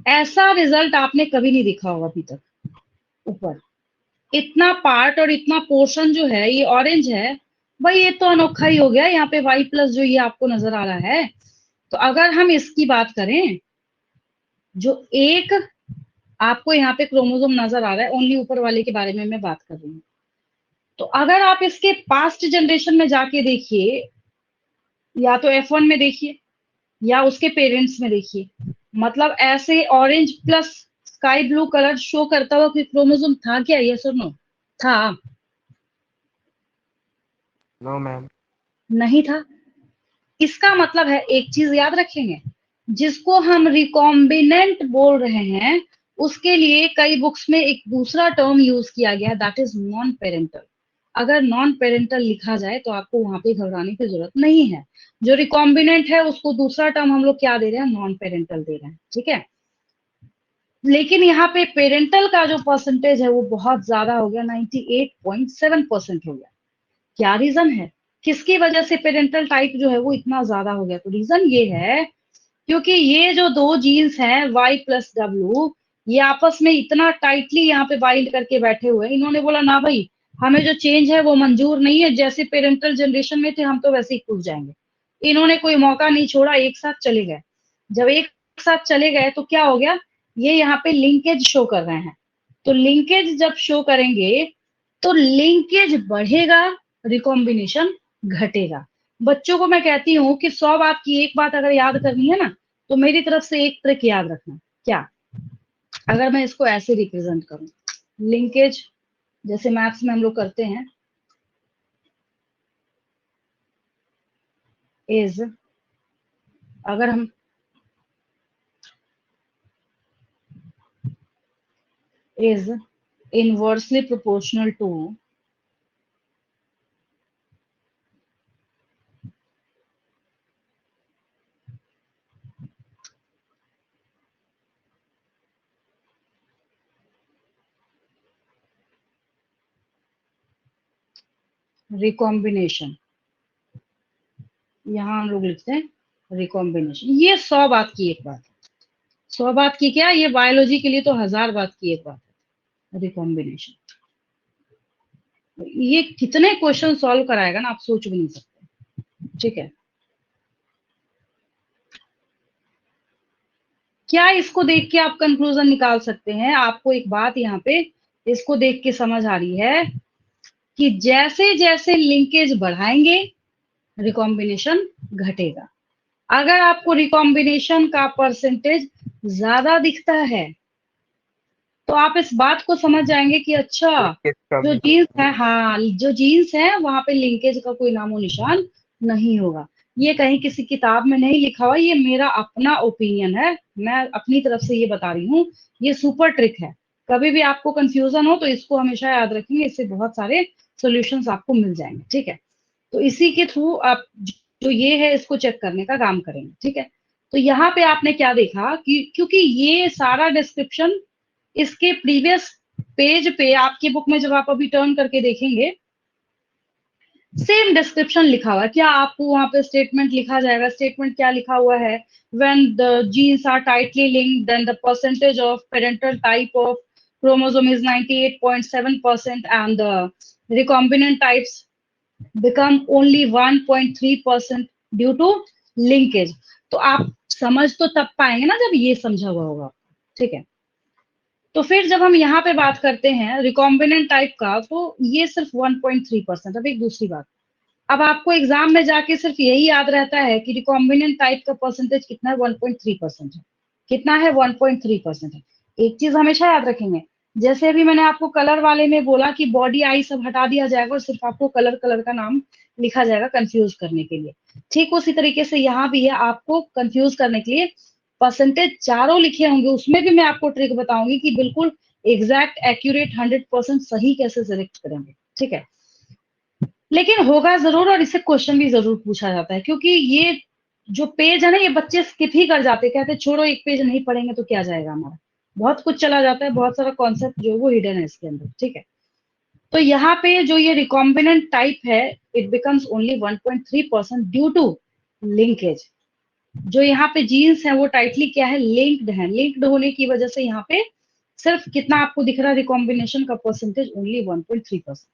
ऐसा रिजल्ट आपने कभी नहीं देखा होगा अभी तक। ऊपर इतना पार्ट और इतना पोर्शन जो है ये ऑरेंज है, भाई ये तो अनोखा ही हो गया। यहाँ पे वाई प्लस जो ये आपको नजर आ रहा है, तो अगर हम इसकी बात करें, जो एक आपको यहाँ पे क्रोमोसोम नजर आ रहा है, ओनली ऊपर वाले के बारे में मैं बात कर रही हूँ। तो अगर आप इसके पास्ट जनरेशन में जाके देखिए, या तो F1 में देखिए या उसके पेरेंट्स में देखिए, मतलब ऐसे orange plus sky blue colour show करता हुआ कोई क्रोमोसोम था क्या, ये सुनो, था? No ma'am. नहीं था। इसका मतलब है, एक चीज याद रखेंगे, जिसको हम रिकॉम्बिनेंट बोल रहे हैं उसके लिए कई बुक्स में एक दूसरा टर्म यूज किया गया, दैट इज नॉन पेरेंटल। अगर नॉन पेरेंटल लिखा जाए तो आपको वहां पे घबराने की जरूरत नहीं है। जो रिकॉम्बिनेंट है उसको दूसरा टर्म हम लोग क्या दे रहे हैं, नॉन पेरेंटल दे रहे हैं। ठीक है, लेकिन यहाँ पे पेरेंटल का जो परसेंटेज है वो बहुत ज्यादा हो गया, 98.7% हो गया। क्या रीजन है, किसकी वजह से पेरेंटल टाइप जो है वो इतना ज्यादा हो गया? तो रीजन ये है, क्योंकि ये जो 2 जीन्स हैं Y प्लस W, ये आपस में इतना टाइटली यहाँ पे बाइंड करके बैठे हुए हैं। इन्होंने बोला ना भाई, हमें जो चेंज है वो मंजूर नहीं है, जैसे पेरेंटल जनरेशन में थे हम तो वैसे ही कूद जाएंगे। इन्होंने कोई मौका नहीं छोड़ा, एक साथ चले गए। जब एक साथ चले गए तो क्या हो गया, ये यहाँ पे लिंकेज शो कर रहे हैं। तो लिंकेज जब शो करेंगे तो लिंकेज बढ़ेगा, रिकॉम्बिनेशन घटेगा। बच्चों को मैं कहती हूँ कि 100 बात की एक बात अगर याद करनी है ना, तो मेरी तरफ से एक ट्रिक याद रखना। क्या, अगर मैं इसको ऐसे रिप्रेजेंट करूं, लिंकेज जैसे मैथ्स में हम लोग करते हैं, इज, अगर हम is inversely proportional to recombination, यहां हम लोग लिखते हैं रिकॉम्बिनेशन। ये 100 बात की एक बात है। 100 बात की क्या, ये बायोलॉजी के लिए तो 1000 बात की एक बात है, रिकॉम्बिनेशन। ये कितने क्वेश्चन सॉल्व कराएगा ना, आप सोच भी नहीं सकते। ठीक है, क्या इसको देख के आप कंक्लूजन निकाल सकते हैं? आपको एक बात यहाँ पे इसको देख के समझ आ रही है कि जैसे जैसे लिंकेज बढ़ाएंगे रिकॉम्बिनेशन घटेगा। अगर आपको रिकॉम्बिनेशन का परसेंटेज ज्यादा दिखता है तो आप इस बात को समझ जाएंगे कि अच्छा, किसका जो भी? जीन्स है, हाँ जो जीन्स है वहां पे लिंकेज का कोई नामो निशान नहीं होगा। ये कहीं किसी किताब में नहीं लिखा हुआ, ये मेरा अपना ओपिनियन है, मैं अपनी तरफ से ये बता रही हूँ। ये सुपर ट्रिक है, कभी भी आपको कंफ्यूजन हो तो इसको हमेशा याद रखेंगे, इससे बहुत सारे सॉल्यूशंस आपको मिल जाएंगे। ठीक है, तो इसी के थ्रू आप जो ये है इसको चेक करने का काम करेंगे। ठीक है, तो यहाँ पे आपने क्या देखा कि क्योंकि ये सारा डिस्क्रिप्शन इसके प्रीवियस पेज पे आपकी बुक में जब आप अभी टर्न करके देखेंगे सेम डिस्क्रिप्शन लिखा हुआ है। क्या आपको वहां पे स्टेटमेंट लिखा जाएगा, स्टेटमेंट क्या लिखा हुआ है, when the genes are tightly linked then the percentage of parental type of chromosome is 98.7% and the recombinant types become only 1.3% due to linkage। तो आप समझ तो तब पाएंगे ना जब ये समझा हुआ होगा। ठीक है, तो फिर जब हम यहाँ पे बात करते हैं रिकॉम्बिनेंट टाइप का तो ये सिर्फ 1.3%। अब एक दूसरी बात, अब आपको एग्जाम में जाके सिर्फ यही याद रहता है कि रिकॉम्बिनेंट टाइप का परसेंटेज कितना है, 1.3% है। कितना है, 1.3% है। एक चीज हमेशा याद रखेंगे, जैसे अभी मैंने आपको कलर वाले में बोला कि बॉडी आई सब हटा दिया जाएगा और सिर्फ आपको कलर कलर का नाम लिखा जाएगा कंफ्यूज करने के लिए, ठीक उसी तरीके से यहाँ भी है, आपको कंफ्यूज करने के लिए परसेंटेज चारों लिखे होंगे, उसमें भी मैं आपको ट्रिक बताऊंगी कि बिल्कुल एग्जैक्ट एक्यूरेट 100% सही कैसे सिलेक्ट करेंगे। ठीक है, लेकिन होगा जरूर और इससे क्वेश्चन भी जरूर पूछा जाता है, क्योंकि ये जो पेज है ना ये बच्चे स्किप ही कर जाते, कहते छोड़ो एक पेज नहीं पढ़ेंगे तो क्या जाएगा हमारा, बहुत कुछ चला जाता है, बहुत सारा कॉन्सेप्ट जो वो हिडन है इसके अंदर। ठीक है, तो यहाँ पे जो ये रिकॉम्बिनेंट टाइप है it becomes only 1.3% due to linkage. जो यहाँ पे जीन्स है वो टाइटली क्या है, लिंक्ड है। लिंक्ड होने की वजह से यहाँ पे सिर्फ कितना आपको दिख रहा है रिकॉम्बिनेशन का परसेंटेज, ओनली 1.3%।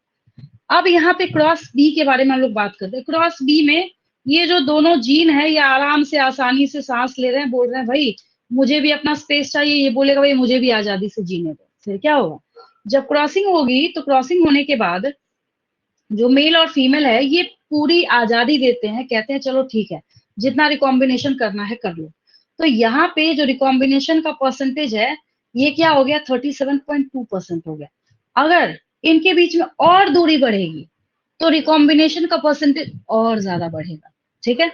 अब यहाँ पे क्रॉस बी के बारे में हम लोग बात करते हैं। क्रॉस बी में ये जो दोनों जीन है ये आराम से आसानी से सांस ले रहे हैं, बोल रहे हैं भाई मुझे भी अपना स्पेस चाहिए, ये बोलेगा भाई मुझे भी आजादी से जीने दो। फिर क्या होगा, जब क्रॉसिंग होगी तो क्रॉसिंग होने के बाद जो मेल और फीमेल है ये पूरी आजादी देते हैं, कहते हैं चलो ठीक है जितना रिकॉम्बिनेशन करना है कर लो। तो यहाँ पे जो रिकॉम्बिनेशन का परसेंटेज है ये क्या हो गया, 37.2% हो गया। अगर इनके बीच में और दूरी बढ़ेगी तो रिकॉम्बिनेशन का परसेंटेज और ज्यादा बढ़ेगा। ठीक है,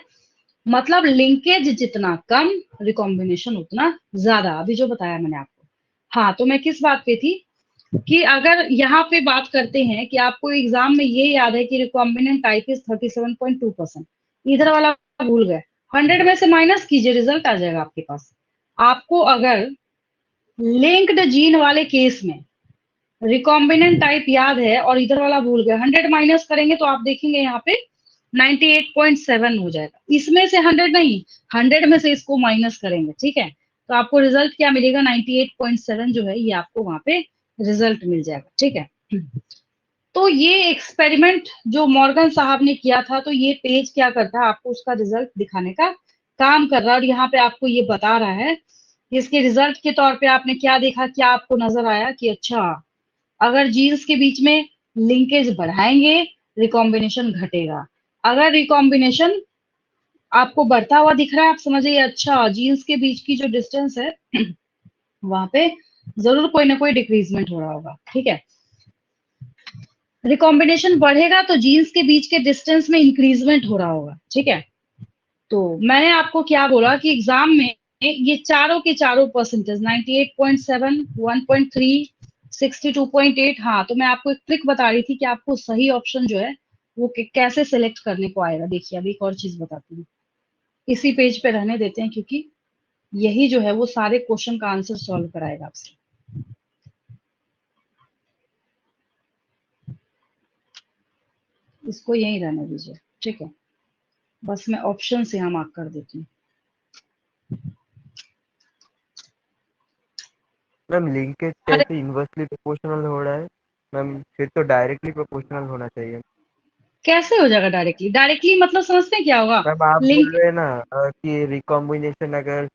मतलब लिंकेज जितना कम रिकॉम्बिनेशन उतना ज्यादा, अभी जो बताया मैंने आपको। हाँ, तो मैं किस बात पे थी कि अगर यहाँ पे बात करते हैं कि आपको एग्जाम में ये याद है कि रिकॉम्बिनेंट टाइप इज 37.2%, इधर वाला भूल गए, 100 में से माइनस कीजिए रिजल्ट आ जाएगा आपके पास। आपको अगर लिंक्ड जीन वाले केस में रिकॉम्बिनेंट टाइप याद है और इधर वाला भूल गए, 100 माइनस करेंगे तो आप देखेंगे यहाँ पे 98.7 हो जाएगा। इसमें से 100 नहीं, 100 में से इसको माइनस करेंगे। ठीक है, तो आपको रिजल्ट क्या मिलेगा, 98.7 जो है ये आपको वहां पे रिजल्ट मिल जाएगा। ठीक है, तो ये एक्सपेरिमेंट जो मॉर्गन साहब ने किया था, तो ये पेज क्या करता है आपको उसका रिजल्ट दिखाने का काम कर रहा है और यहाँ पे आपको ये बता रहा है कि इसके रिजल्ट के तौर पे आपने क्या देखा, क्या आपको नजर आया कि अच्छा अगर जीन्स के बीच में लिंकेज बढ़ाएंगे रिकॉम्बिनेशन घटेगा, अगर रिकॉम्बिनेशन आपको बढ़ता हुआ दिख रहा है आप समझिए अच्छा जीन्स के बीच की जो डिस्टेंस है वहां पे जरूर कोई ना कोई डिक्रीजमेंट हो रहा होगा। ठीक है, रिकॉम्बिनेशन बढ़ेगा तो जीन्स के बीच के डिस्टेंस में इंक्रीजमेंट हो रहा होगा। ठीक है, तो मैंने आपको क्या बोला कि एग्जाम में ये चारों के चारों परसेंटेज 98.7, 1.3, 62.8, हाँ तो मैं आपको एक ट्रिक बता रही थी कि आपको सही ऑप्शन जो है वो कैसे सिलेक्ट करने को आएगा। देखिए अभी एक और चीज बताती हूँ, इसी पेज पे रहने देते हैं क्योंकि यही जो है वो सारे क्वेश्चन का आंसर सॉल्व कराएगा आपसे। इसको यही रहने दीजिए। ठीक है, बस मैं ऑप्शन से यहाँ मार्क कर देती हूँ। मैम लिंकेज कैसे इनवर्सली प्रोपोर्शनल हो रहा है मैम, फिर तो डायरेक्टली प्रोपोर्शनल होना चाहिए। कैसे हो जाएगा डायरेक्टली, डायरेक्टली मतलब समझते हैं क्या होगा, मैम आप बोल लिंक रहे हैं ना कि रिकॉम्बिनेशन अगर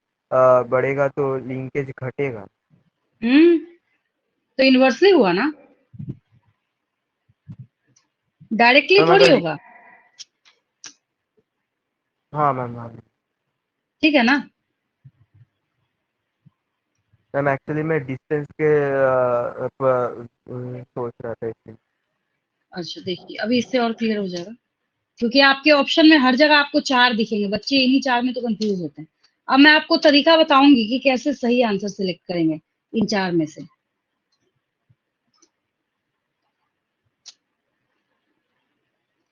बढ़ेगा तो लिंकेज घटेगा। तो इनवर्सली हुआ ना, डायरेक्टली मैम थोड़ी अगर होगा। हाँ मैम, हाँ ठीक है ना, मैम एक्चुअली मैं डिस्टेंस के सोच रहा था इसलिए। अच्छा देखिए अभी इससे और क्लियर हो जाएगा, क्योंकि आपके ऑप्शन में हर जगह आपको 4 दिखेंगे, बच्चे इन्हीं 4 में तो कंफ्यूज होते हैं। अब मैं आपको तरीका बताऊंगी कि कैसे सही आंसर सिलेक्ट करेंगे इन 4 में से।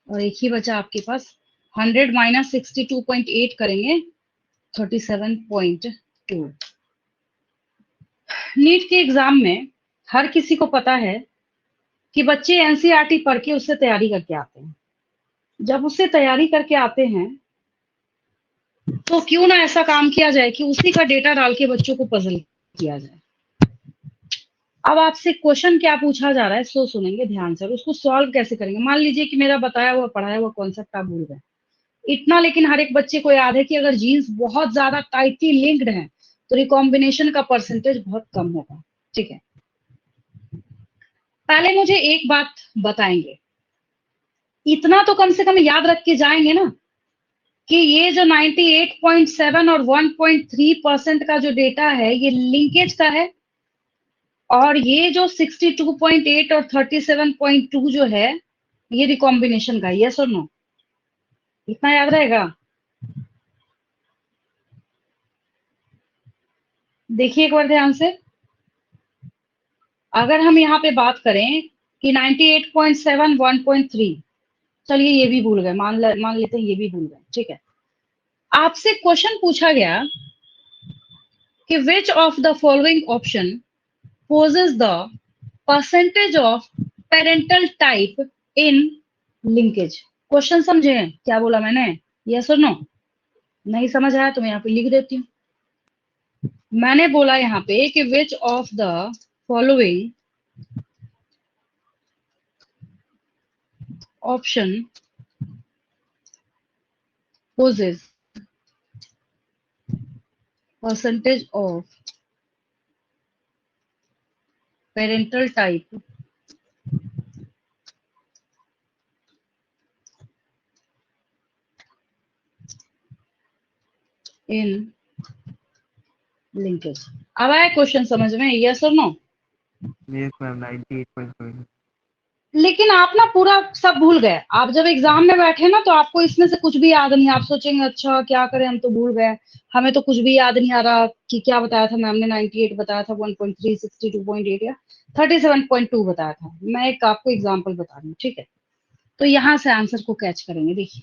और एक ही बचा आपके पास। 100 माइनस 62.8 करेंगे 37.2। नीट के एग्जाम में हर किसी को पता है कि बच्चे एनसीईआरटी पढ़ के उससे तैयारी करके आते हैं। जब उससे तैयारी करके आते हैं तो क्यों ना ऐसा काम किया जाए कि उसी का डेटा डाल के बच्चों को पजल किया जाए। अब आपसे क्वेश्चन क्या पूछा जा रहा है सो सुनेंगे ध्यान से, और उसको सॉल्व कैसे करेंगे। मान लीजिए कि मेरा बताया हुआ पढ़ाया हुआ कॉन्सेप्ट आप भूल गए, इतना लेकिन हर एक बच्चे को याद है कि अगर जीन्स बहुत ज्यादा टाइटली लिंक्ड है तो रिकॉम्बिनेशन का परसेंटेज बहुत कम होगा। ठीक है, पहले मुझे एक बात बताएंगे, इतना तो कम से कम याद रख के जाएंगे ना कि ये जो 98.7 और 1.3% का जो डेटा है ये लिंकेज का है, और ये जो 62.8 और 37.2 जो है ये रिकॉम्बिनेशन का। यस और नो? इतना याद रहेगा? देखिए एक बार ध्यान से, अगर हम यहाँ पे बात करें कि 98.7 1.3, चलिए ये भी भूल गए, मान लेते हैं ये भी भूल गए। ठीक है, आपसे क्वेश्चन पूछा गया कि which of the following option poses the percentage of parental type in linkage. Question समझे क्या बोला मैंने? यस और नो? नहीं समझ आया तो मैं यहाँ पे लिख देती हूँ। मैंने बोला यहाँ पे कि which of the following option poses percentage of parental type in linkage। अब आया क्वेश्चन समझ में? यस और नो? Yes ma'am 98.7। लेकिन आप ना पूरा सब भूल गए। आप जब एग्जाम में बैठे ना तो आपको इसमें से कुछ भी याद नहीं। आप सोचेंगे अच्छा क्या करें, हम तो भूल गए, हमें तो कुछ भी याद नहीं आ रहा कि क्या बताया था मैम ने। 98 बताया था, 1.3, 62.8 या 37.2 बताया था। मैं एक आपको एग्जाम्पल बता रही हूँ, ठीक है? तो यहाँ से आंसर को कैच करेंगे। देखिए,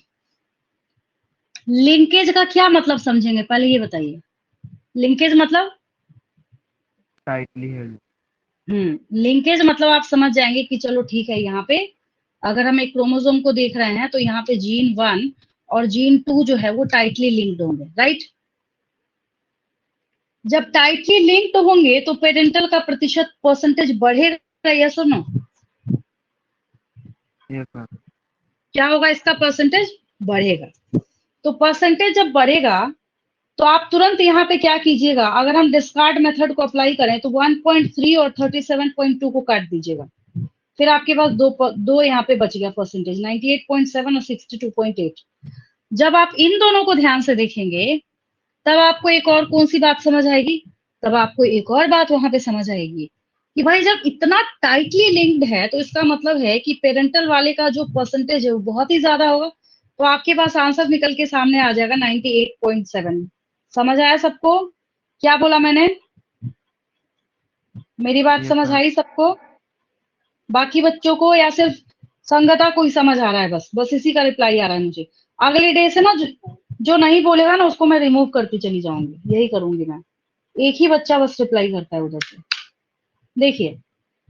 लिंकेज का क्या मतलब समझेंगे पहले ये बताइए। लिंकेज मतलब टाइटली हेल्ड। लिंकेज मतलब आप समझ जाएंगे कि चलो ठीक है, यहाँ पे अगर हम एक क्रोमोसोम को देख रहे हैं तो यहाँ पे जीन 1 और जीन 2 जो है वो टाइटली लिंक्ड होंगे, राइट? जब टाइटली लिंक्ड होंगे तो पेरेंटल का प्रतिशत परसेंटेज बढ़ेगा, यस और नो? Yes ma'am. क्या होगा? इसका परसेंटेज बढ़ेगा। तो परसेंटेज जब बढ़ेगा तो आप तुरंत यहाँ पे क्या कीजिएगा, अगर हम डिस्कार्ड मेथड को अप्लाई करें तो 1.3 और 37.2 को काट दीजिएगा। फिर आपके पास दो यहाँ पे बच गया परसेंटेज, 98.7 और 62.8। जब आप इन दोनों को ध्यान से देखेंगे तब आपको एक और कौन सी बात समझ आएगी? तब आपको एक और बात वहां पे समझ आएगी कि भाई जब इतना टाइटली लिंक्ड है तो इसका मतलब है कि पेरेंटल वाले का जो परसेंटेज है वो बहुत ही ज्यादा होगा। तो आपके पास आंसर निकल के सामने आ जाएगा 98.7। समझ आया सबको? क्या बोला मैंने? मेरी बात यस समझ मैम। आई सबको? बाकी बच्चों को या सिर्फ संगता को ही समझ आ रहा है? बस इसी का रिप्लाई आ रहा है मुझे। अगले डे से ना जो नहीं बोलेगा ना उसको मैं रिमूव करती चली जाऊंगी, यही करूंगी मैं। एक ही बच्चा बस रिप्लाई करता है उधर से। देखिए,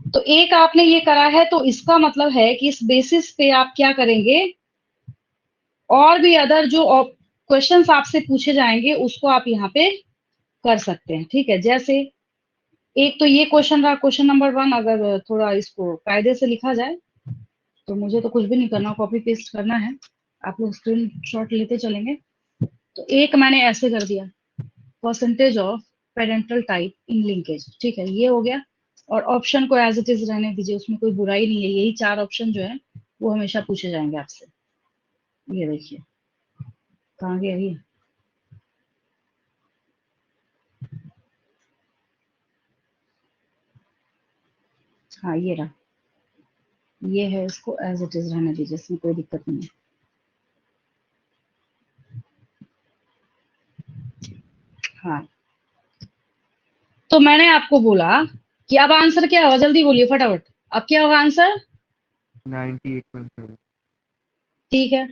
तो एक आपने ये करा है तो इसका मतलब है कि इस बेसिस पे आप क्या करेंगे, और भी अदर जो क्वेश्चंस आपसे पूछे जाएंगे उसको आप यहाँ पे कर सकते हैं। ठीक है, जैसे एक तो ये क्वेश्चन रहा, क्वेश्चन नंबर 1। अगर थोड़ा इसको कायदे से लिखा जाए तो मुझे तो कुछ भी नहीं करना, कॉपी पेस्ट करना है, आप लोग स्क्रीन शॉट लेते चलेंगे। तो एक मैंने ऐसे कर दिया, percentage of parental type in linkage. ठीक है, ये हो गया। और ऑप्शन को एज इट इज रहने दीजिए, उसमें कोई बुराई नहीं है। यही 4 ऑप्शन जो है वो हमेशा पूछे जाएंगे आपसे। ये देखिए कहाँ गया ये? हाँ ये रहा, ये है। इसको एज इट इज रहने दीजिए, इसमें कोई दिक्कत नहीं है। हाँ, तो मैंने आपको बोला कि अब आंसर क्या होगा, जल्दी बोलिए फटाफट। अब क्या होगा आंसर? 98.7। ठीक है,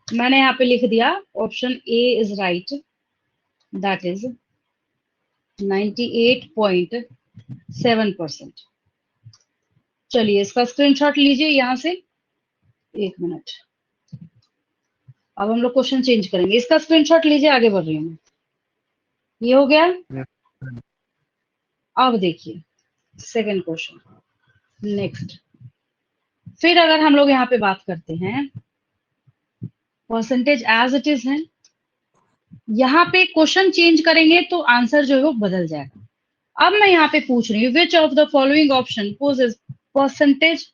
मैंने यहाँ पे लिख दिया option A is right, that is 98.7%। चलिए इसका स्क्रीनशॉट लीजिए यहाँ से, 1 मिनट। अब हम लोग क्वेश्चन चेंज करेंगे, इसका स्क्रीनशॉट लीजिए, आगे बढ़ रही हूँ मैं। ये हो गया। Yes. अब देखिए सेकंड क्वेश्चन, नेक्स्ट। फिर अगर हम लोग यहाँ पे बात करते हैं, परसेंटेज एज इट इज है, यहाँ पे क्वेश्चन चेंज करेंगे तो आंसर जो है वो बदल जाएगा। अब मैं यहाँ पे पूछ रही हूँ, which of the following option poses percentage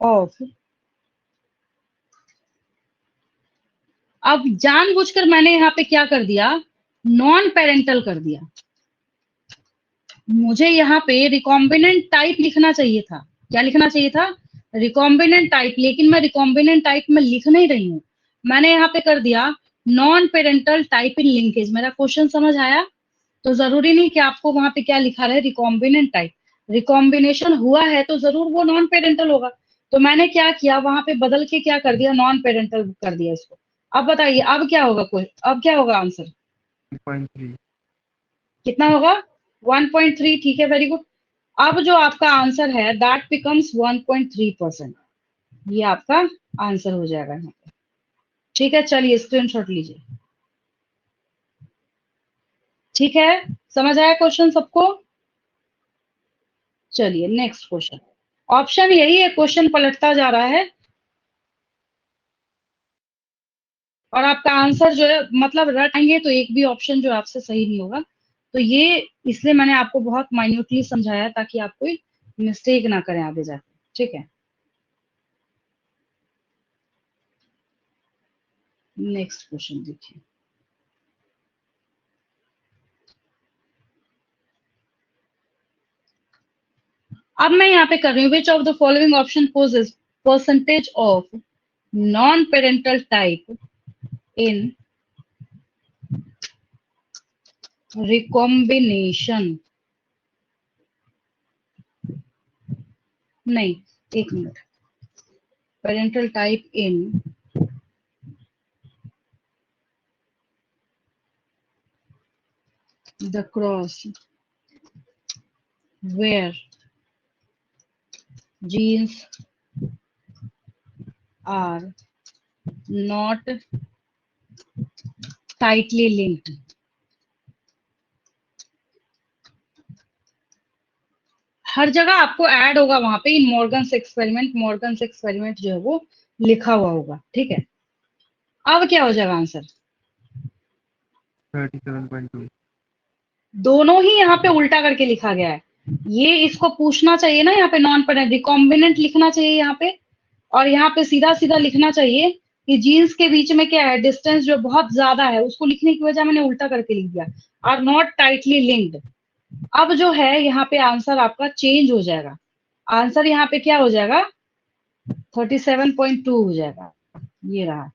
of. अब जानबूझकर मैंने यहाँ पे क्या कर दिया, नॉन पेरेंटल कर दिया। मुझे यहाँ पे रिकॉम्बिनेंट टाइप लिखना चाहिए था। क्या लिखना चाहिए था? रिकॉम्बिनेंट टाइप, लेकिन मैं रिकॉम्बिनेंट टाइप में लिख नहीं रही हूँ, मैंने यहाँ पे कर दिया non parental type in linkage. मेरा क्वेश्चन समझ आया? तो जरूरी नहीं कि आपको वहां पे क्या लिखा रहे, रिकॉम्बिनेंट टाइप। रिकॉम्बिनेशन हुआ है तो जरूर वो नॉन पेरेंटल होगा। तो मैंने क्या किया, वहां पे बदल के क्या कर दिया, नॉन पेरेंटल कर दिया इसको। अब बताइए अब क्या होगा, कोई अब क्या होगा आंसर? 3.3। कितना होगा? 1.3। ठीक है, वेरी गुड। अब जो आपका आंसर है दैट बिकम्स 1.3%। ये आपका आंसर हो जाएगा यहाँ पे। ठीक है, चलिए स्क्रीनशॉट लीजिए। ठीक है, समझ आया क्वेश्चन सबको? चलिए नेक्स्ट क्वेश्चन। ऑप्शन यही है, क्वेश्चन पलटता जा रहा है और आपका आंसर जो है, मतलब रट आएंगे तो एक भी ऑप्शन जो आपसे सही नहीं होगा। तो ये इसलिए मैंने आपको बहुत माइन्यूटली समझाया ताकि आप कोई मिस्टेक ना करें आगे जाके। ठीक है, नेक्स्ट क्वेश्चन देखिए। अब मैं यहाँ पे कर रही हूँ, which of the following option poses percentage of non parental type in recombination. नहीं, 1 minute. Parental type in the cross where genes are not tightly linked। हर जगह आपको ऐड होगा वहां पे in Morgan's experiment, Morgan's experiment जो है वो लिखा हुआ होगा। ठीक है, अब क्या हो जाएगा आंसर? 37.2। दोनों ही यहाँ पे उल्टा करके लिखा गया है। ये इसको पूछना चाहिए ना, यहाँ पे नॉन पेरेंट रिकॉम्बिनेंट लिखना चाहिए यहाँ पे, और यहाँ पे सीधा सीधा लिखना चाहिए कि जीन्स के बीच में क्या है, डिस्टेंस जो बहुत ज्यादा है, उसको लिखने की वजह मैंने उल्टा करके लिख दिया, आर नॉट टाइटली लिंक्ड। अब जो है यहाँ पे आंसर आपका चेंज हो जाएगा। आंसर यहाँ पे क्या हो जाएगा? 37.2 हो जाएगा। ये रहा।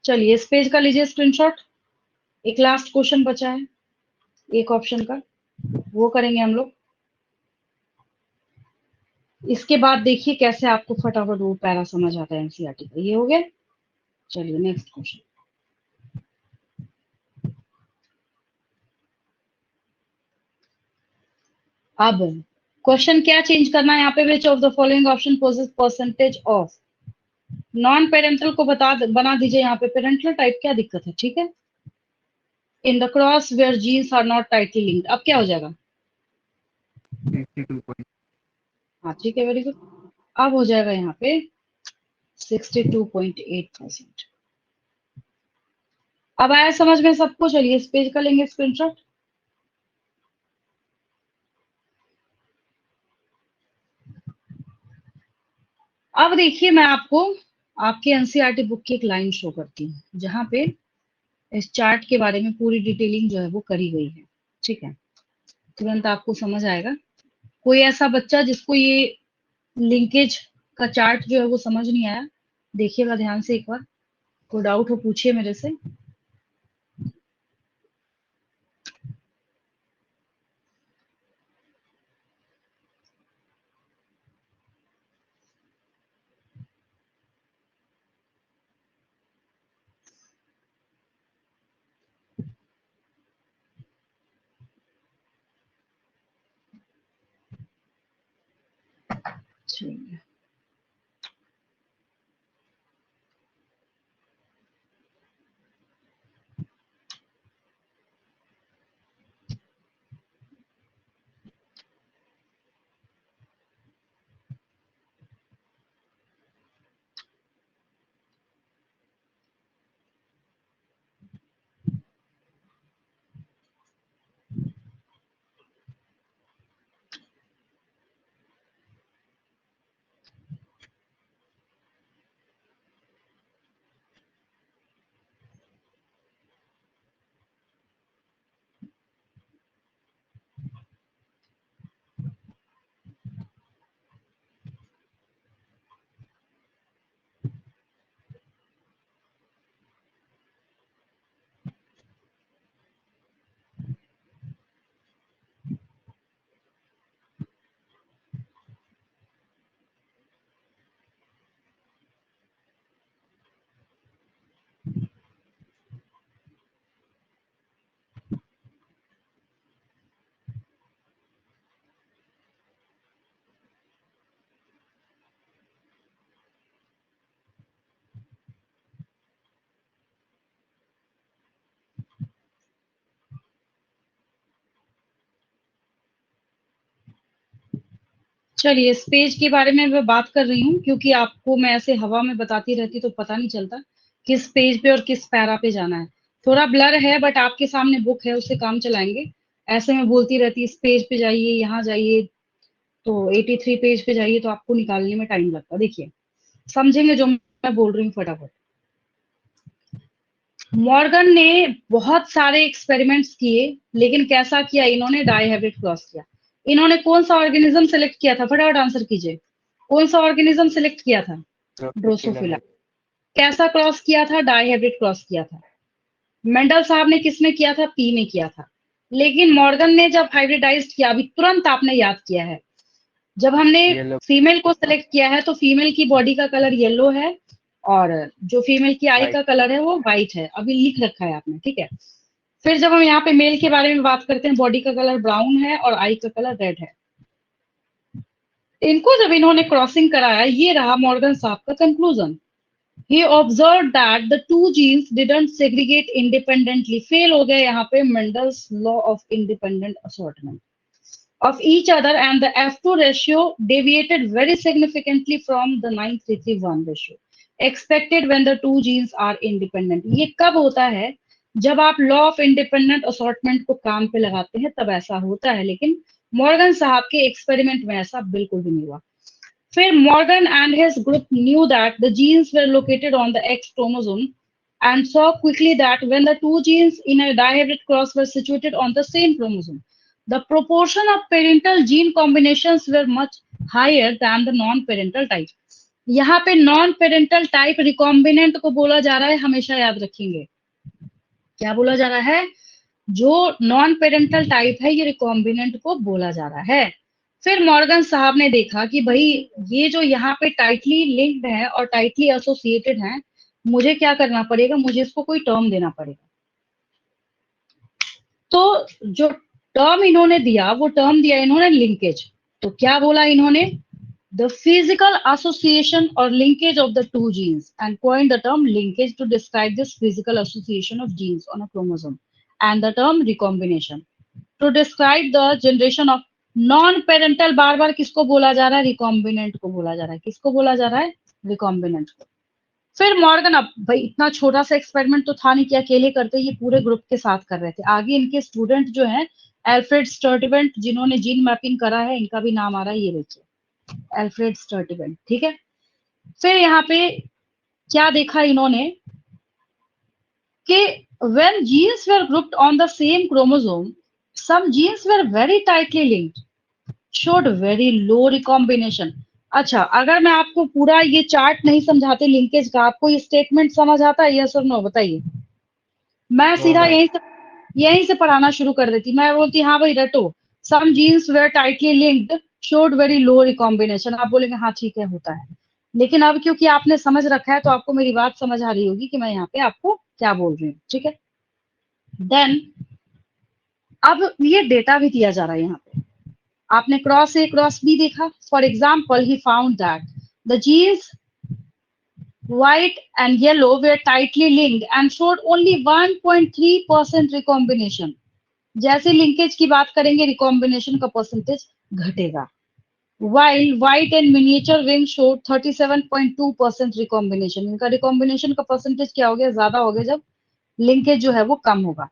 चलिए इस पेज का लीजिए स्क्रीनशॉट। एक लास्ट क्वेश्चन बचा है, एक ऑप्शन का, वो करेंगे हम लोग। इसके बाद देखिए कैसे आपको फटाफट वो पैरा समझ आता है एनसीईआरटी का। ये हो गया। चलिए नेक्स्ट क्वेश्चन। अब क्वेश्चन क्या चेंज करना है यहाँ पे, which of the following option poses percentage of. Non parental को बना दीजिए यहाँ पे पेरेंटल टाइप, क्या दिक्कत है? ठीक है, in the cross where genes are not tightly linked. अब क्या हो जाएगा? 62. हाँ ठीक है, वेरी गुड। अब हो जाएगा यहाँ पे 62.8%। अब आया समझ में सबको? चलिए इस पेज का लेंगे स्क्रीनशॉट। अब देखिए मैं आपको आपके एनसीईआरटी बुक की एक लाइन शो करती हूँ जहां पे इस चार्ट के बारे में पूरी डिटेलिंग जो है वो करी गई है। ठीक है, तुरंत आपको समझ आएगा। कोई ऐसा बच्चा जिसको ये लिंकेज का चार्ट जो है वो समझ नहीं आया, देखिएगा ध्यान से एक बार। कोई डाउट हो पूछिए मेरे से। चलिए चलिए इस पेज के बारे में मैं बात कर रही हूँ क्योंकि आपको मैं ऐसे हवा में बताती रहती तो पता नहीं चलता किस पेज पे और किस पैरा पे जाना है। थोड़ा ब्लर है बट आपके सामने बुक है, उससे काम चलाएंगे। ऐसे मैं बोलती रहती इस पेज पे जाइए, यहाँ जाइए, तो 83 पेज पे जाइए तो आपको निकालने में टाइम लगता। देखिए समझेंगे जो मैं बोल रही हूँ फटाफट। मॉर्गन ने बहुत सारे एक्सपेरिमेंट्स किए, लेकिन कैसा किया इन्होंने? डाइहेब्रिड क्रॉस किया। इन्होंने कौन सा ऑर्गेनिज्म सेलेक्ट किया था? फटाफट आंसर कीजिए। कौन सा ऑर्गेनिज्म सेलेक्ट किया था? ड्रोसोफिला। कैसा क्रॉस किया था? डाइहेब्रिड क्रॉस किया था। मेंडल साहब ने किसमें किया था? पी में किया था। लेकिन मॉर्गन ने जब हाइब्रिडाइज्ड किया, अभी तुरंत आपने याद किया है, जब हमने फीमेल को सेलेक्ट किया है तो फीमेल की बॉडी का कलर येलो है और जो फीमेल की आई का कलर है वो व्हाइट है। अभी लिख रखा है आपने, ठीक है। फिर जब हम यहाँ पे मेल के बारे में बात करते हैं, बॉडी का कलर ब्राउन है और आई का कलर रेड है। इनको जब इन्होंने क्रॉसिंग कराया, ये रहा मॉर्गन साहब का conclusion. He observed that the two genes didn't segregate independently. Fail हो गया यहाँ पे Mendel's law of independent assortment of each other, and the F2 ratio deviated very significantly from the 9331 ratio expected when the two genes are independent. ये कब होता है? जब आप लॉ ऑफ इंडिपेंडेंट असॉर्टमेंट को काम पे लगाते हैं तब ऐसा होता है, लेकिन मॉर्गन साहब के एक्सपेरिमेंट में ऐसा बिल्कुल भी नहीं हुआ। फिर Morgan and his group knew that the genes were located on the X chromosome and saw quickly that when the two genes in a dihybrid cross were situated on the same chromosome, the proportion of parental gene combinations were much higher than the non-parental type. यहाँ पे non-parental type recombinant को बोला जा रहा है, हमेशा याद रखेंगे। क्या बोला जा रहा है? जो non-parental type है ये recombinant को बोला जा रहा है। फिर मॉर्गन साहब ने देखा कि भाई ये जो यहाँ पे टाइटली लिंक्ड है और टाइटली एसोसिएटेड है, मुझे क्या करना पड़ेगा? मुझे इसको कोई टर्म देना पड़ेगा। तो जो टर्म इन्होंने दिया वो टर्म दिया इन्होंने लिंकेज। तो क्या बोला इन्होंने? द फिजिकल एसोसिएशन और linkage of the two genes, and coined the term linkage to describe this physical association of genes on a chromosome, and the term recombination to describe the generation of non parental. बार बार किसको बोला जा रहा है? Recombinant को बोला जा रहा है। किसको बोला जा रहा है? रिकॉम्बिनेंट को। फिर मॉर्गन, अब भाई इतना छोटा सा एक्सपेरिमेंट तो था नहीं कि अकेले करते, ये पूरे ग्रुप के साथ कर रहे थे। आगे इनके स्टूडेंट जो हैं एल्फ्रेड स्टर्टिवेंट, जिन्होंने जीन मैपिंग करा है, इनका भी नाम आ रहा है, ये देखिए एल्फ्रेड स्टर्टिवेंट, ठीक है। फिर यहाँ पे क्या देखा इन्होंने कि when genes were grouped on the same chromosome, some genes were very tightly linked, showed very low recombination. अच्छा, अगर मैं आपको पूरा ये चार्ट नहीं समझाते लिंकेज का, आपको ये स्टेटमेंट समझ आता है? यस और नो बताइए। मैं सीधा यहीं से पढ़ाना शुरू कर देती। मैं बोलती हाँ भाई रटो, some genes were tightly linked showed very low recombination. आप बोलेंगे हाँ ठीक है होता है, लेकिन अब क्योंकि आपने समझ रखा है तो आपको मेरी बात समझ आ रही होगी कि मैं यहाँ पे आपको क्या बोल रही हूँ, ठीक है। देन अब ये डेटा भी दिया जा रहा है यहाँ पे। आपने क्रॉस ए क्रॉस बी देखा. For example he found that the genes white and yellow were tightly linked and showed only 1.3% recombination. जैसे लिंकेज की बात करेंगे रिकॉम्बिनेशन का परसेंटेज घटेगा. while white and miniature wing showed 37.2% recombination. इनका recombination का percentage क्या हो गया, ज्यादा हो गया जब लिंकेज जो है वो कम होगा.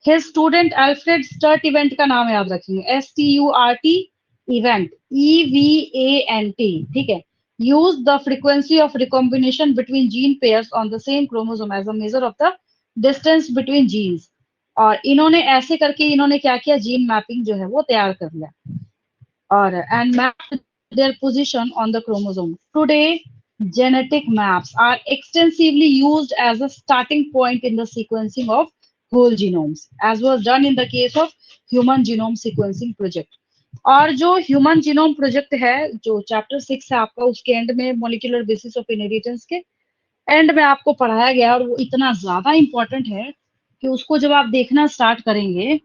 His student Alfred Sturt event का नाम याद रखेंगे, STURT event, EVANT, ठीक है. Use the frequency of recombination between gene pairs on the same chromosome as a measure of the distance between genes. और इन्होंने ऐसे करके इन्होंने क्या किया, जीन मैपिंग जो है वो तैयार कर लिया और and map their position on the chromosome. Today, genetic maps are extensively used as a starting point in the sequencing of whole genomes, as was done in the case of Human Genome Sequencing Project. और जो human genome project है, जो chapter 6 है आपका, उसके and में molecular basis of inheritance के and में आपको पढ़ाया गया और वो इतना ज्यादा इंपॉर्टेंट है कि उसको जब आप देखना स्टार्ट करेंगे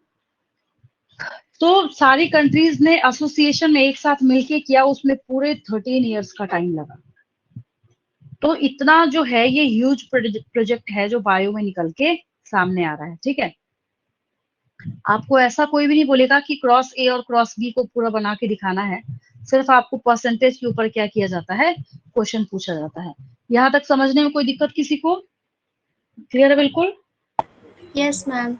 तो सारी कंट्रीज ने एसोसिएशन में एक साथ मिलके किया, उसमें पूरे 13 इयर्स का टाइम लगा. तो इतना जो है ये ह्यूज प्रोजेक्ट है जो बायो में निकल के सामने आ रहा है. ठीक है, आपको ऐसा कोई भी नहीं बोलेगा कि क्रॉस ए और क्रॉस बी को पूरा बना के दिखाना है. सिर्फ आपको परसेंटेज के ऊपर क्या किया जाता है, क्वेश्चन पूछा जाता है. यहाँ तक समझने में कोई दिक्कत किसी को? क्लियर है बिल्कुल? Yes, ma'am.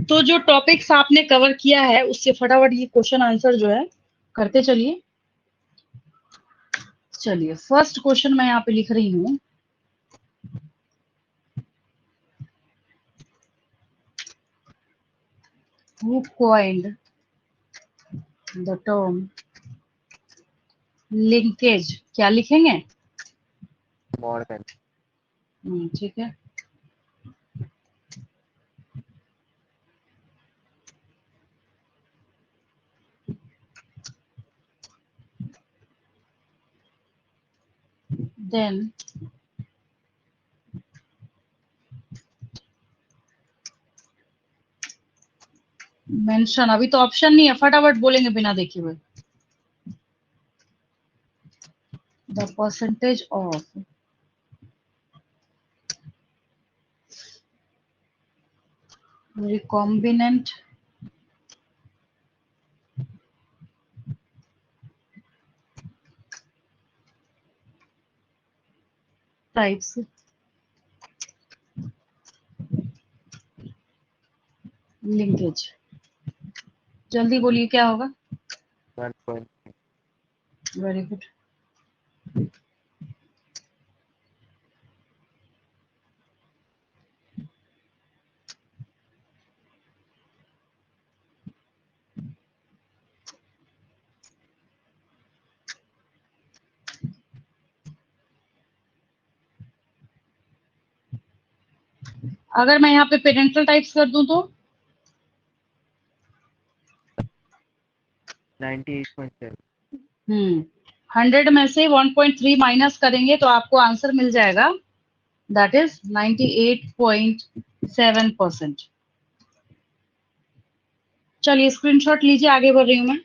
तो जो टॉपिक्स आपने कवर किया है उससे फटाफट ये क्वेश्चन आंसर जो है करते चलिए. चलिए, फर्स्ट क्वेश्चन मैं यहाँ पे लिख रही हूँ. Who coined the term linkage? क्या लिखेंगे? मॉर्गन. ठीक है. Then मेंशन, अभी तो ऑप्शन नहीं है, फटाफट बोलेंगे बिना देखे हुए. The percentage of recombinant types linkage. जल्दी बोलिए क्या होगा? 1.3. Very good. अगर मैं यहाँ पे पेरेंटल टाइप्स कर दूं तो 98.7. 100 में से 1.3 माइनस करेंगे तो आपको आंसर मिल जाएगा, दैट इज 98.7%. चलिए स्क्रीनशॉट लीजिए, आगे बढ़ रही हूँ मैं.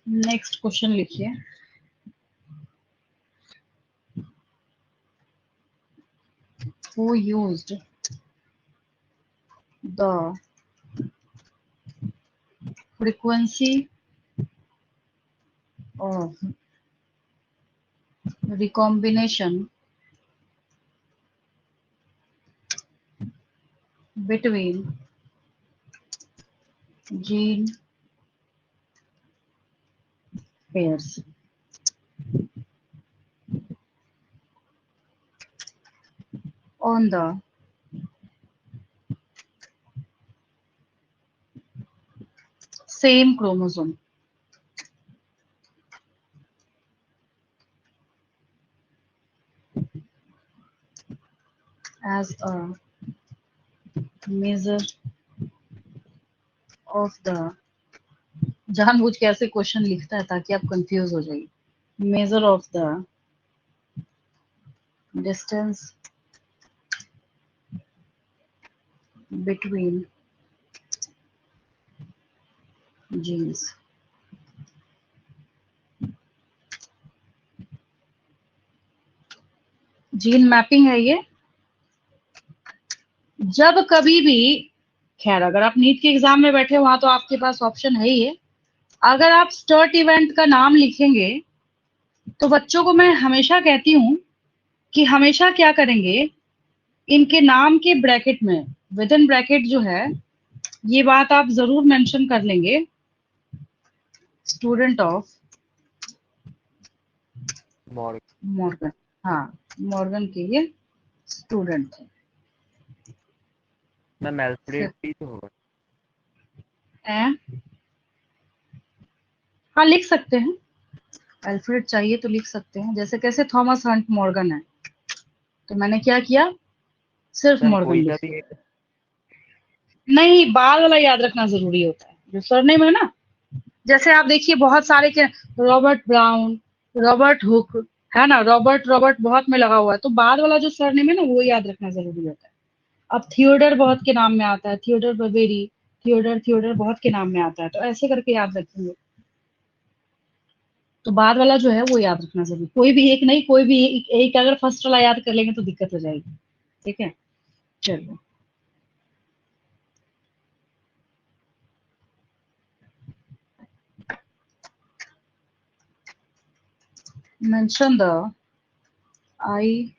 नेक्स्ट क्वेश्चन लिखिए. Who used the frequency of recombination between gene pairs. On the same chromosome. As a measure of the, जानबूझ के ऐसे क्वेश्चन लिखता है ताकि आप कंफ्यूज हो जाइए. Measure of the distance between genes. Gene mapping है ये. जब कभी भी, खैर अगर आप नीट के एग्जाम में बैठे वहां तो आपके पास ऑप्शन है ही है. अगर आप स्टर्ट इवेंट का नाम लिखेंगे तो बच्चों को मैं हमेशा कहती हूँ कि हमेशा क्या करेंगे, इनके नाम के ब्रैकेट में, विद इन ब्रैकेट जो है, ये बात आप जरूर मेंशन कर लेंगे, स्टूडेंट ऑफ मॉर्गन. हाँ, मॉर्गन के ये स्टूडेंट थे. मैम अल्फ्रेड भी तो होगा. हाँ, लिख सकते हैं. अल्फ्रेड चाहिए तो लिख सकते हैं. जैसे कैसे थॉमस हंट मॉर्गन है, तो मैंने क्या किया, सिर्फ मैम मॉर्गन कोई सा लिख भी दिया. एक नहीं, बाद वाला याद रखना जरूरी होता है, जो सरनेम है ना. जैसे आप देखिए बहुत सारे के, रॉबर्ट ब्राउन, रॉबर्ट हुक, है ना, रॉबर्ट रॉबर्ट बहुत में लगा हुआ है, तो बाद वाला जो सरनेम है ना वो याद रखना जरूरी होता है. अब थियोडर बहुत के नाम में आता है, थियोडर बवेरी, थियोडर थियोडर बहुत के नाम में आता है, तो ऐसे करके याद रखेंगे. तो बाद वाला जो है वो याद रखना जरूरी. कोई भी एक नहीं, कोई भी एक अगर फर्स्ट वाला याद कर लेंगे तो दिक्कत हो जाएगी. ठीक है, चलो. Mention the eye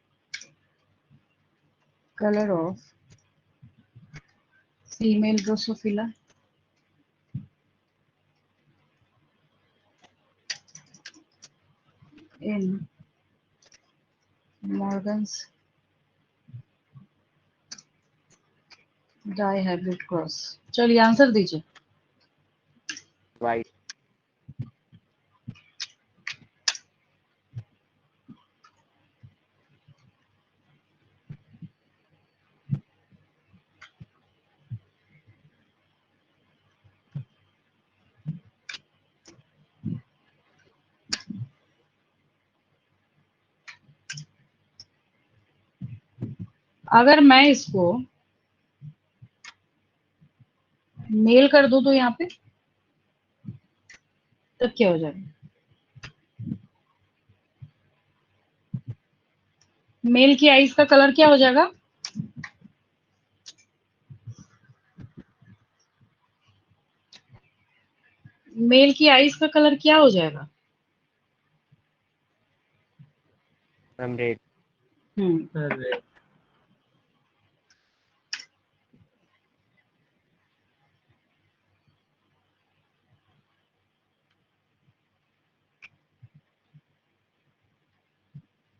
color of female Drosophila in Morgan's dihybrid cross. चलिए आंसर दीजिए. वाइट. अगर मैं इसको मेल कर दूं तो यहाँ पे तब क्या हो जाएगा, मेल की आईज का कलर क्या हो जाएगा, मेल की आईज का कलर क्या हो जाएगा. Ma'am red. हम्म,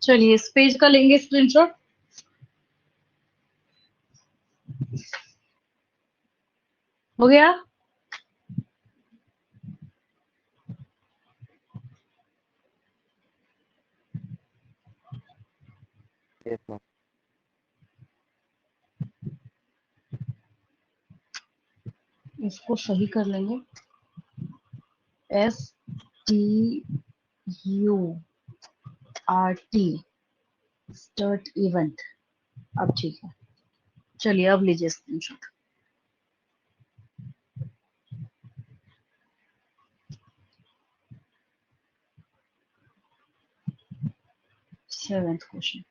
चलिए इस पेज का लेंगे स्क्रीनशॉट. हो गया. Yes ma'am. इसको सही कर लेंगे. STURT Sturtevant. अब ठीक है. चलिए अब लीजिए screenshot. 7th question.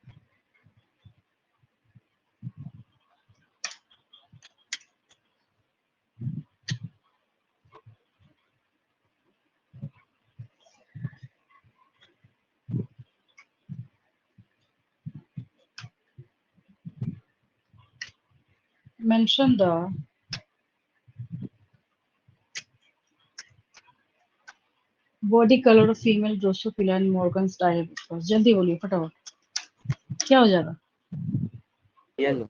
mention the body color of female Drosophila and Morgan's diabetes. जल्दी बोलिए फटाफट, क्या हो जाएगा? येलो।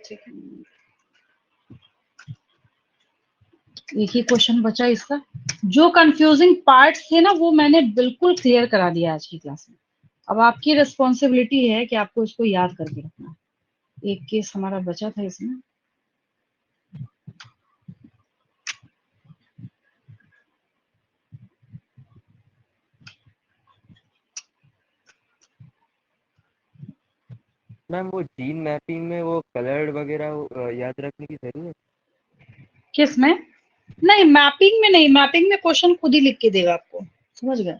ठीक है, एक ही क्वेश्चन बचा इसका। जो कंफ्यूजिंग पार्ट्स थे ना वो मैंने बिल्कुल क्लियर करा दिया आज की क्लास में। अब आपकी रिस्पॉन्सिबिलिटी है कि आपको इसको याद करके रखना। एक केस हमारा बचा था इसमें, मैम वो जीन मैपिंग में वो कलर वगैरह याद रखने की जरूरत है? किस में? नहीं, मैपिंग में नहीं, मैपिंग में क्वेश्चन खुद ही लिख के देगा आपको, समझ गए?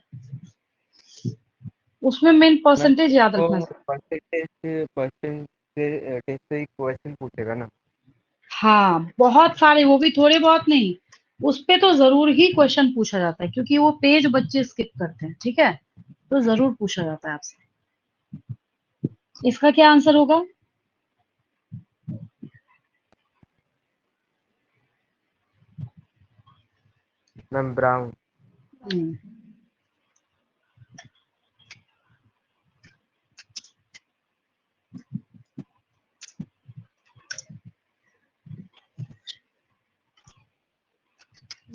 उसमें मेन परसेंटेज याद रखना है। परसेंटेज से क्वेश्चन पूछेगा ना? हाँ, बहुत सारे, वो भी थोड़े बहुत नहीं, उस पे तो जरूर ही क्वेश्चन पूछा जाता है क्योंकि वो पेज बच्चे स्किप करते हैं, ठीक है? तो जरूर पूछा जाता है आपसे। इसका क्या आंसर होगा? Ma'am brown.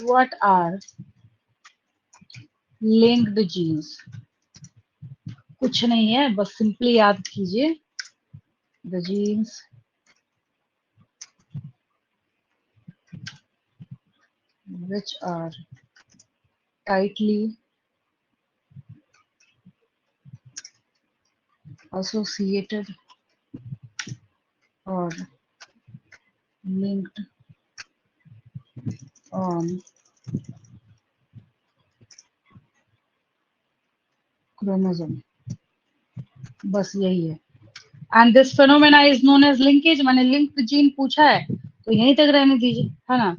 What are linked genes? कुछ नहीं है, बस सिंपली याद कीजिए, the genes which are tightly associated or linked on chromosome, बस यही है। And this phenomena is known as linkage. मैंने लिंक्ड जीन पूछा है तो यहीं तक रहने दीजिए, है ना?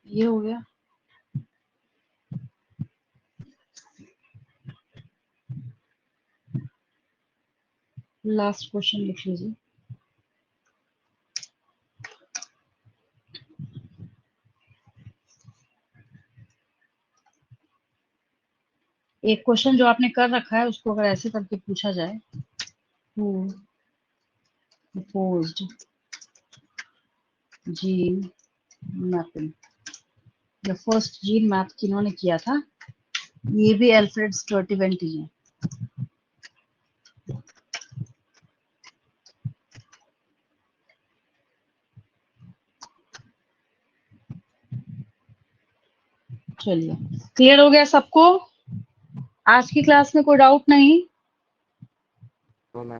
ये हो गया। लास्ट क्वेश्चन लिख लीजिए। एक क्वेश्चन जो आपने कर रखा है उसको अगर ऐसे करके पूछा जाए, who proposed gene mapping, the first gene map किन्होंने किया था? ये भी एल्फ्रेड स्टर्टिवेंट ही है। चलिए, क्लियर हो गया सबको? आज की क्लास में कोई डाउट नहीं? तो मैम